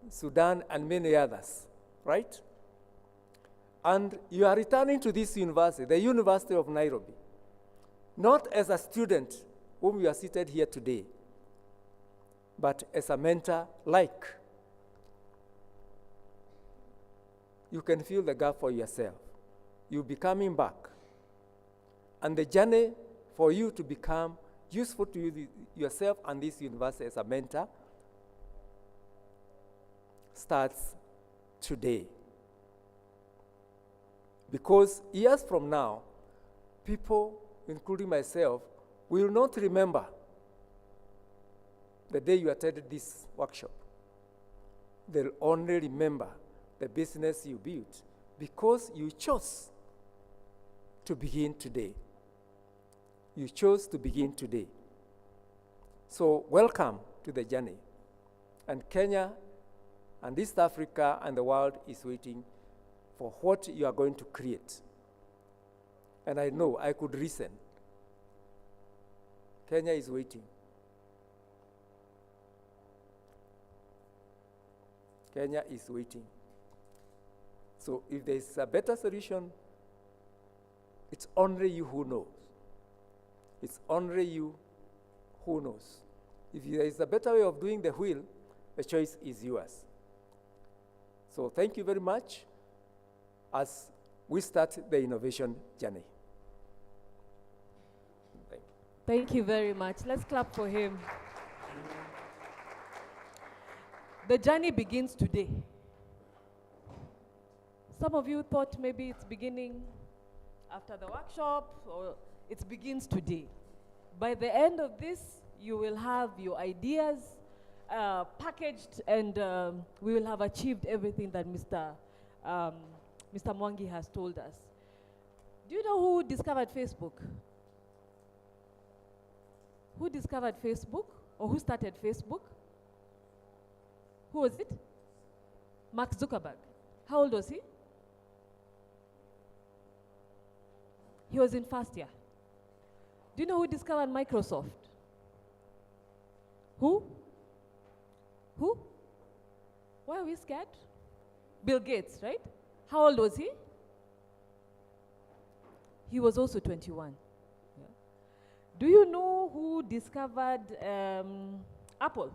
Sudan, and many others, right? And you are returning to this university, the University of Nairobi, not as a student whom you are seated here today, but as a mentor like. You can fill the gap for yourself. You'll be coming back. And the journey for you to become useful to you, yourself and this university as a mentor starts today. Because years from now, people, including myself, will not remember the day you attended this workshop. They'll only remember the business you built because you chose to begin today. You chose to begin today. So welcome to the journey. And Kenya and East Africa and the world is waiting for what you are going to create. And I know I could listen. Kenya is waiting. Kenya is waiting. So if there is a better solution, it's only you who knows. It's only you who knows. If there is a better way of doing the wheel, the choice is yours. So thank you very much as we start the innovation journey. Thank you very much. Let's clap for him. The journey begins today. Some of you thought maybe it's beginning after the workshop, or it begins today. By the end of this, you will have your ideas packaged, and we will have achieved everything that Mr. Mwangi has told us. Do you know who discovered Facebook? Who discovered Facebook, or who started Facebook? Who was it? Mark Zuckerberg. How old was he? He was in first year. Do you know who discovered Microsoft? Who? Who? Why are we scared? Bill Gates, right? How old was he? He was also 21. Yeah. Do you know who discovered Apple?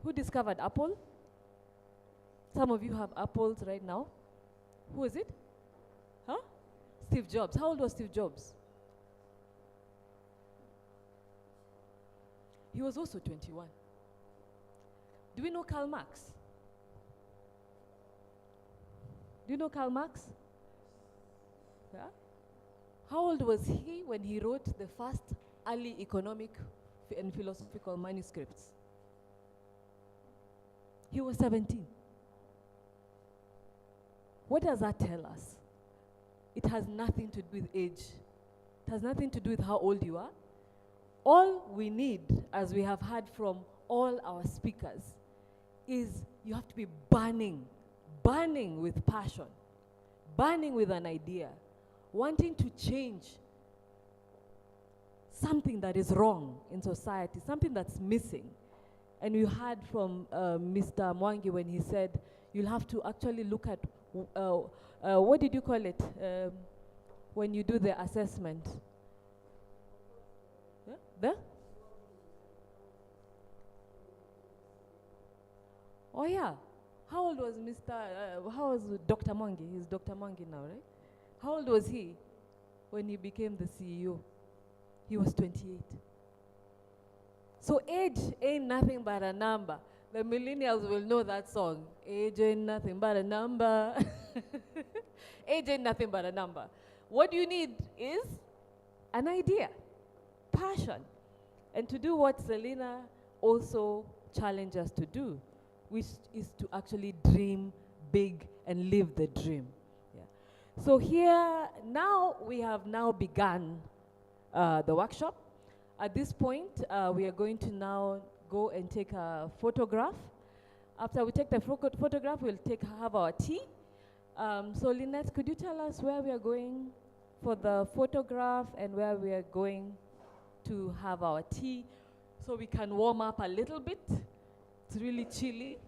Who discovered Apple? Some of you have Apples right now. Who is it? Huh? Steve Jobs. How old was Steve Jobs? He was also 21. Do we know Karl Marx? Do you know Karl Marx? Yeah? How old was he when he wrote the first early economic and philosophical manuscripts? He was 17. What does that tell us? It has nothing to do with age. It has nothing to do with how old you are. All we need, as we have heard from all our speakers, is you have to be burning with passion, burning with an idea, wanting to change something that is wrong in society, something that's missing. And you heard from Mr. Mwangi when he said you'll have to actually look at, what did you call it, when you do the assessment? Yeah? There? Oh yeah. How old was how was Dr. Mwangi? He's Dr. Mwangi now, right? How old was he when he became the CEO? He was 28. So age ain't nothing but a number. The millennials will know that song. Age ain't nothing but a number. Age ain't nothing but a number. What you need is an idea, passion, and to do what Selena also challenged us to do, which is to actually dream big and live the dream. Yeah. So here, now we have now begun the workshop. At this point, we are going to now go and take a photograph. After we take the photograph, we'll have our tea. So Lynette, could you tell us where we are going for the photograph and where we are going to have our tea so we can warm up a little bit? It's really chilly.